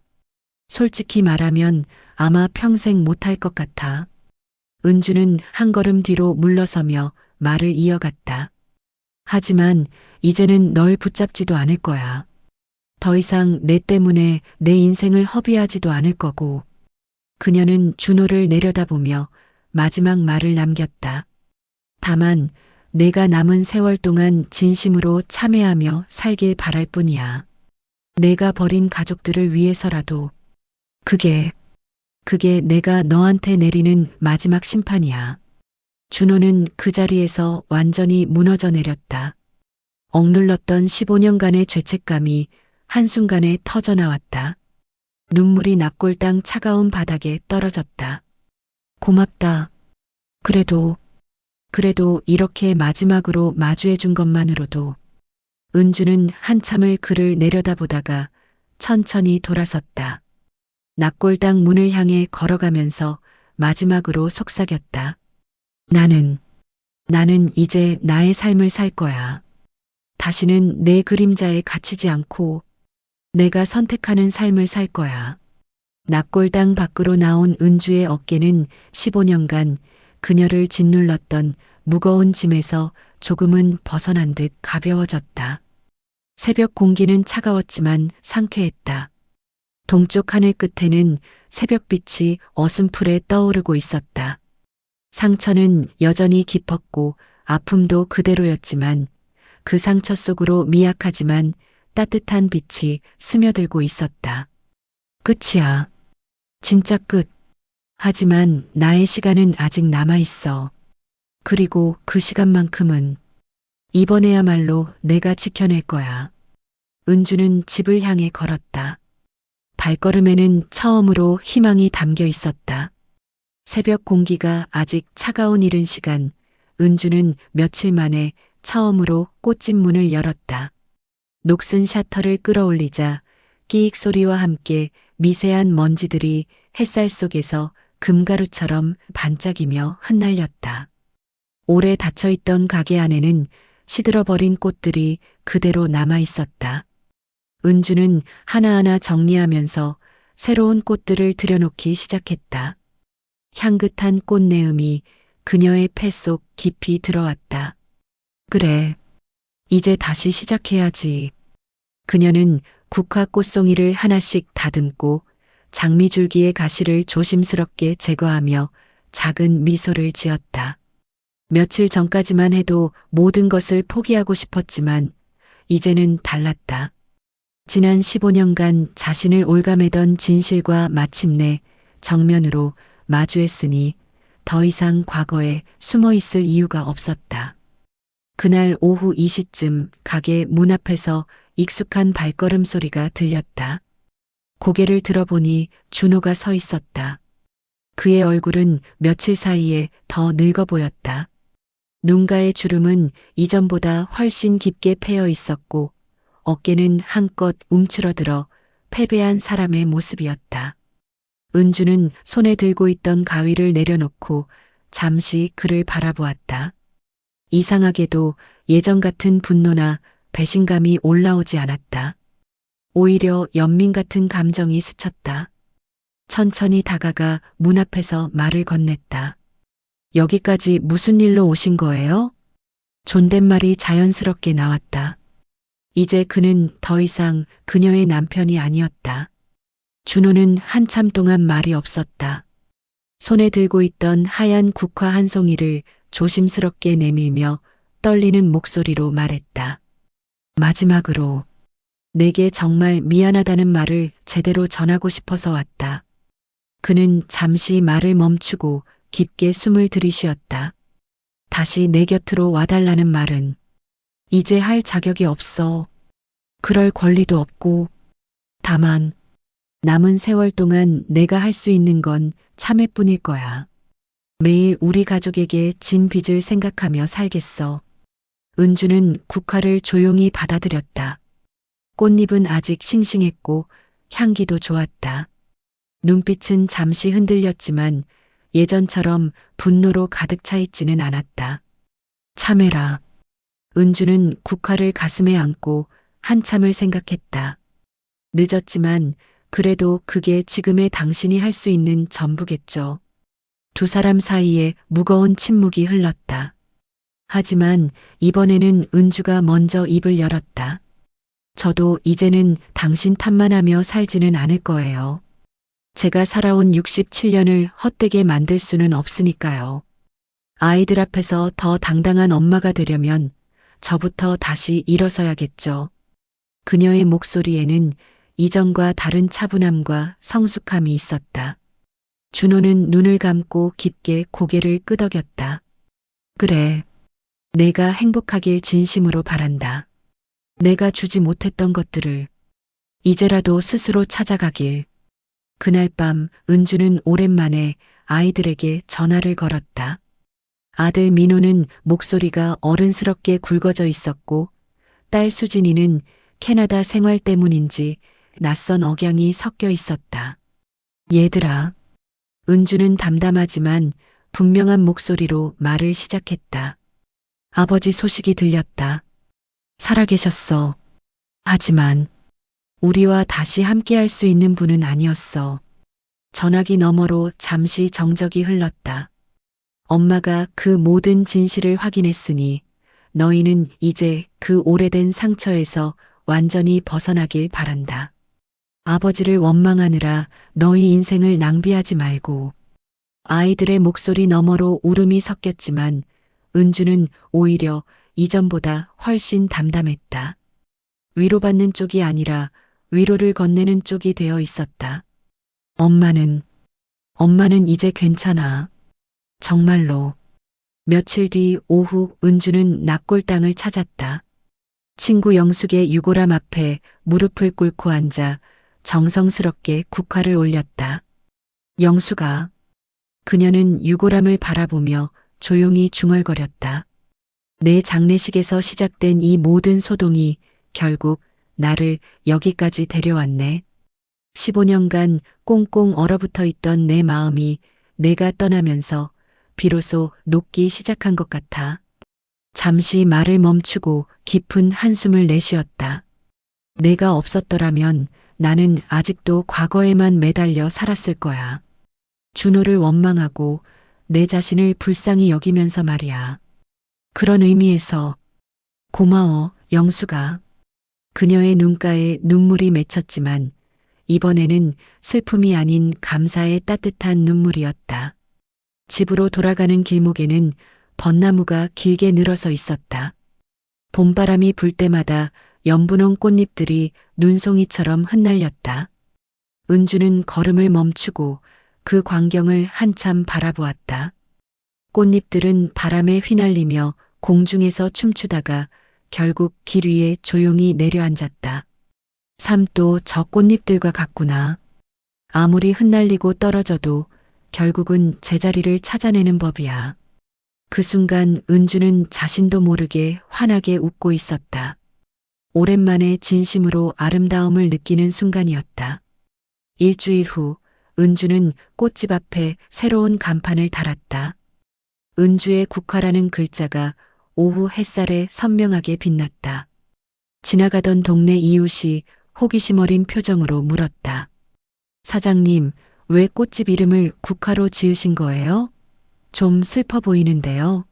[SPEAKER 1] 솔직히 말하면 아마 평생 못할 것 같아. 은주는 한 걸음 뒤로 물러서며 말을 이어갔다. 하지만 이제는 널 붙잡지도 않을 거야. 더 이상 내 때문에 내 인생을 허비하지도 않을 거고. 그녀는 준호를 내려다보며 마지막 말을 남겼다. 다만 내가 남은 세월 동안 진심으로 참회하며 살길 바랄 뿐이야. 내가 버린 가족들을 위해서라도. 그게 내가 너한테 내리는 마지막 심판이야. 준호는 그 자리에서 완전히 무너져 내렸다. 억눌렀던 15년간의 죄책감이 한순간에 터져나왔다. 눈물이 납골당 차가운 바닥에 떨어졌다. 고맙다. 그래도 이렇게 마지막으로 마주해 준 것만으로도. 은주는 한참을 그를 내려다보다가 천천히 돌아섰다. 납골당 문을 향해 걸어가면서 마지막으로 속삭였다. 나는 나는 이제 나의 삶을 살 거야. 다시는 내 그림자에 갇히지 않고 내가 선택하는 삶을 살 거야. 납골당 밖으로 나온 은주의 어깨는 15년간 그녀를 짓눌렀던 무거운 짐에서 조금은 벗어난 듯 가벼워졌다. 새벽 공기는 차가웠지만 상쾌했다. 동쪽 하늘 끝에는 새벽빛이 어슴풀에 떠오르고 있었다. 상처는 여전히 깊었고 아픔도 그대로였지만 그 상처 속으로 미약하지만 따뜻한 빛이 스며들고 있었다. 끝이야. 진짜 끝. 하지만 나의 시간은 아직 남아있어. 그리고 그 시간만큼은 이번에야말로 내가 지켜낼 거야. 은주는 집을 향해 걸었다. 발걸음에는 처음으로 희망이 담겨 있었다. 새벽 공기가 아직 차가운 이른 시간, 은주는 며칠 만에 처음으로 꽃집 문을 열었다. 녹슨 샤터를 끌어올리자 끼익 소리와 함께 미세한 먼지들이 햇살 속에서 금가루처럼 반짝이며 흩날렸다. 오래 닫혀있던 가게 안에는 시들어버린 꽃들이 그대로 남아 있었다. 은주는 하나하나 정리하면서 새로운 꽃들을 들여놓기 시작했다. 향긋한 꽃내음이 그녀의 폐 속 깊이 들어왔다. 그래, 이제 다시 시작해야지. 그녀는 국화 꽃송이를 하나씩 다듬고 장미줄기의 가시를 조심스럽게 제거하며 작은 미소를 지었다. 며칠 전까지만 해도 모든 것을 포기하고 싶었지만 이제는 달랐다. 지난 15년간 자신을 올가매던 진실과 마침내 정면으로 마주했으니 더 이상 과거에 숨어 있을 이유가 없었다. 그날 오후 2시쯤 가게 문 앞에서 익숙한 발걸음 소리가 들렸다. 고개를 들어보니 준호가 서 있었다. 그의 얼굴은 며칠 사이에 더 늙어 보였다. 눈가의 주름은 이전보다 훨씬 깊게 패여 있었고 어깨는 한껏 움츠러들어 패배한 사람의 모습이었다. 은주는 손에 들고 있던 가위를 내려놓고 잠시 그를 바라보았다. 이상하게도 예전 같은 분노나 배신감이 올라오지 않았다. 오히려 연민 같은 감정이 스쳤다. 천천히 다가가 문 앞에서 말을 건넸다. 여기까지 무슨 일로 오신 거예요? 존댓말이 자연스럽게 나왔다. 이제 그는 더 이상 그녀의 남편이 아니었다. 준호는 한참 동안 말이 없었다. 손에 들고 있던 하얀 국화 한 송이를 조심스럽게 내밀며 떨리는 목소리로 말했다. 마지막으로 내게 정말 미안하다는 말을 제대로 전하고 싶어서 왔다. 그는 잠시 말을 멈추고 깊게 숨을 들이쉬었다. 다시 내 곁으로 와달라는 말은 이제 할 자격이 없어. 그럴 권리도 없고. 다만 남은 세월 동안 내가 할 수 있는 건 참회뿐일 거야. 매일 우리 가족에게 진 빚을 생각하며 살겠어. 은주는 국화를 조용히 받아들였다. 꽃잎은 아직 싱싱했고 향기도 좋았다. 눈빛은 잠시 흔들렸지만 예전처럼 분노로 가득 차 있지는 않았다. 참해라. 은주는 국화를 가슴에 안고 한참을 생각했다. 늦었지만 그래도 그게 지금의 당신이 할 수 있는 전부겠죠. 두 사람 사이에 무거운 침묵이 흘렀다. 하지만 이번에는 은주가 먼저 입을 열었다. 저도 이제는 당신 탓만 하며 살지는 않을 거예요. 제가 살아온 67년을 헛되게 만들 수는 없으니까요. 아이들 앞에서 더 당당한 엄마가 되려면 저부터 다시 일어서야겠죠. 그녀의 목소리에는 이전과 다른 차분함과 성숙함이 있었다. 준호는 눈을 감고 깊게 고개를 끄덕였다. 그래, 내가 행복하길 진심으로 바란다. 내가 주지 못했던 것들을 이제라도 스스로 찾아가길. 그날 밤 은주는 오랜만에 아이들에게 전화를 걸었다. 아들 민호는 목소리가 어른스럽게 굵어져 있었고 딸 수진이는 캐나다 생활 때문인지 낯선 억양이 섞여 있었다. 얘들아. 은주는 담담하지만 분명한 목소리로 말을 시작했다. 아버지 소식이 들렸다. 살아계셨어. 하지만 우리와 다시 함께할 수 있는 분은 아니었어. 전화기 너머로 잠시 정적이 흘렀다. 엄마가 그 모든 진실을 확인했으니 너희는 이제 그 오래된 상처에서 완전히 벗어나길 바란다. 아버지를 원망하느라 너희 인생을 낭비하지 말고. 아이들의 목소리 너머로 울음이 섞였지만 은주는 오히려 이전보다 훨씬 담담했다. 위로받는 쪽이 아니라 위로를 건네는 쪽이 되어 있었다. 엄마는 이제 괜찮아. 정말로. 며칠 뒤 오후 은주는 납골당을 찾았다. 친구 영숙의 유골함 앞에 무릎을 꿇고 앉아 정성스럽게 국화를 올렸다. 영숙아. 그녀는 유골함을 바라보며 조용히 중얼거렸다. 내 장례식에서 시작된 이 모든 소동이 결국 나를 여기까지 데려왔네. 15년간 꽁꽁 얼어붙어 있던 내 마음이 내가 떠나면서 비로소 녹기 시작한 것 같아. 잠시 말을 멈추고 깊은 한숨을 내쉬었다. 내가 없었더라면 나는 아직도 과거에만 매달려 살았을 거야. 준호를 원망하고 내 자신을 불쌍히 여기면서 말이야. 그런 의미에서 고마워, 영수가. 그녀의 눈가에 눈물이 맺혔지만 이번에는 슬픔이 아닌 감사의 따뜻한 눈물이었다. 집으로 돌아가는 길목에는 벚나무가 길게 늘어서 있었다. 봄바람이 불 때마다 연분홍 꽃잎들이 눈송이처럼 흩날렸다. 은주는 걸음을 멈추고 그 광경을 한참 바라보았다. 꽃잎들은 바람에 휘날리며 공중에서 춤추다가 결국 길 위에 조용히 내려앉았다. 삶도 저 꽃잎들과 같구나. 아무리 흩날리고 떨어져도 결국은 제자리를 찾아내는 법이야. 그 순간 은주는 자신도 모르게 환하게 웃고 있었다. 오랜만에 진심으로 아름다움을 느끼는 순간이었다. 일주일 후 은주는 꽃집 앞에 새로운 간판을 달았다. 은주의 국화라는 글자가 오후 햇살에 선명하게 빛났다. 지나가던 동네 이웃이 호기심 어린 표정으로 물었다. 사장님, 왜 꽃집 이름을 국화로 지으신 거예요? 좀 슬퍼 보이는데요.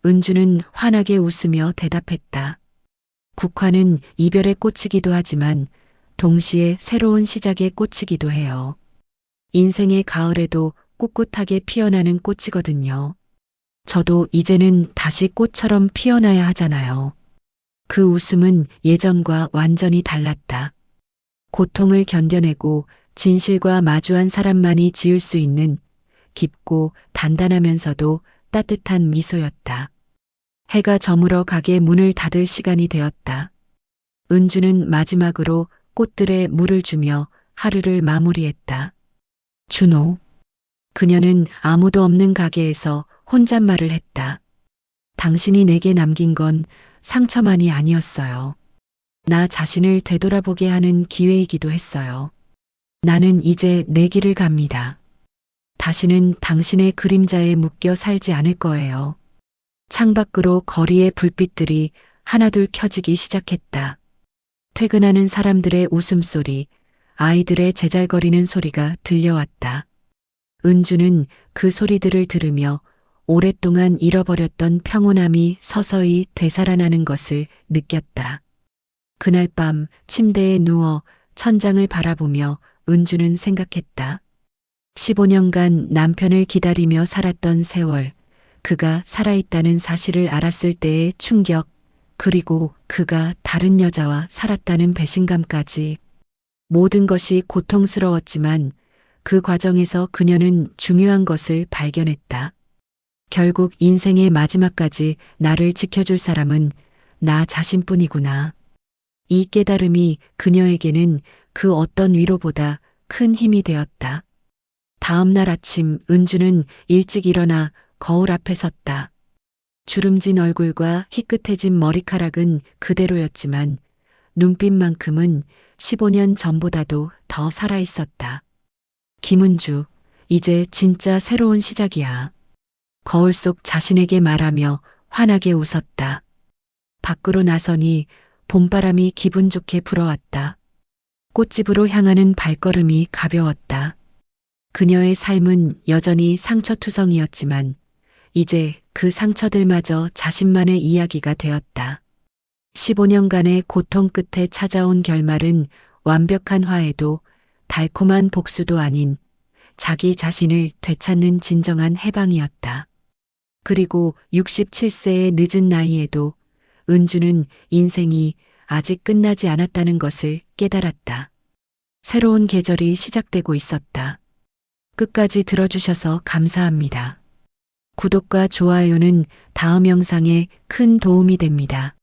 [SPEAKER 1] 은주는 환하게 웃으며 대답했다. 국화는 이별의 꽃이기도 하지만 동시에 새로운 시작의 꽃이기도 해요. 인생의 가을에도 꿋꿋하게 피어나는 꽃이거든요. 저도 이제는 다시 꽃처럼 피어나야 하잖아요. 그 웃음은 예전과 완전히 달랐다. 고통을 견뎌내고 진실과 마주한 사람만이 지을 수 있는 깊고 단단하면서도 따뜻한 미소였다. 해가 저물어 가게 문을 닫을 시간이 되었다. 은주는 마지막으로 꽃들에 물을 주며 하루를 마무리했다. 준호. 그녀는 아무도 없는 가게에서 혼잣말을 했다. 당신이 내게 남긴 건 상처만이 아니었어요. 나 자신을 되돌아보게 하는 기회이기도 했어요. 나는 이제 내 길을 갑니다. 다시는 당신의 그림자에 묶여 살지 않을 거예요. 창밖으로 거리의 불빛들이 하나둘 켜지기 시작했다. 퇴근하는 사람들의 웃음소리, 아이들의 제잘거리는 소리가 들려왔다. 은주는 그 소리들을 들으며 오랫동안 잃어버렸던 평온함이 서서히 되살아나는 것을 느꼈다. 그날 밤 침대에 누워 천장을 바라보며 은주는 생각했다. 15년간 남편을 기다리며 살았던 세월, 그가 살아있다는 사실을 알았을 때의 충격, 그리고 그가 다른 여자와 살았다는 배신감까지. 모든 것이 고통스러웠지만 그 과정에서 그녀는 중요한 것을 발견했다. 결국 인생의 마지막까지 나를 지켜줄 사람은 나 자신뿐이구나. 이 깨달음이 그녀에게는 그 어떤 위로보다 큰 힘이 되었다. 다음 날 아침 은주는 일찍 일어나 거울 앞에 섰다. 주름진 얼굴과 희끗해진 머리카락은 그대로였지만 눈빛만큼은 15년 전보다도 더 살아있었다. 김은주, 이제 진짜 새로운 시작이야. 거울 속 자신에게 말하며 환하게 웃었다. 밖으로 나서니 봄바람이 기분 좋게 불어왔다. 꽃집으로 향하는 발걸음이 가벼웠다. 그녀의 삶은 여전히 상처투성이었지만 이제 그 상처들마저 자신만의 이야기가 되었다. 15년간의 고통 끝에 찾아온 결말은 완벽한 화해도 달콤한 복수도 아닌 자기 자신을 되찾는 진정한 해방이었다. 그리고 67세의 늦은 나이에도 은주는 인생이 아직 끝나지 않았다는 것을 깨달았다. 새로운 계절이 시작되고 있었다. 끝까지 들어주셔서 감사합니다. 구독과 좋아요는 다음 영상에 큰 도움이 됩니다.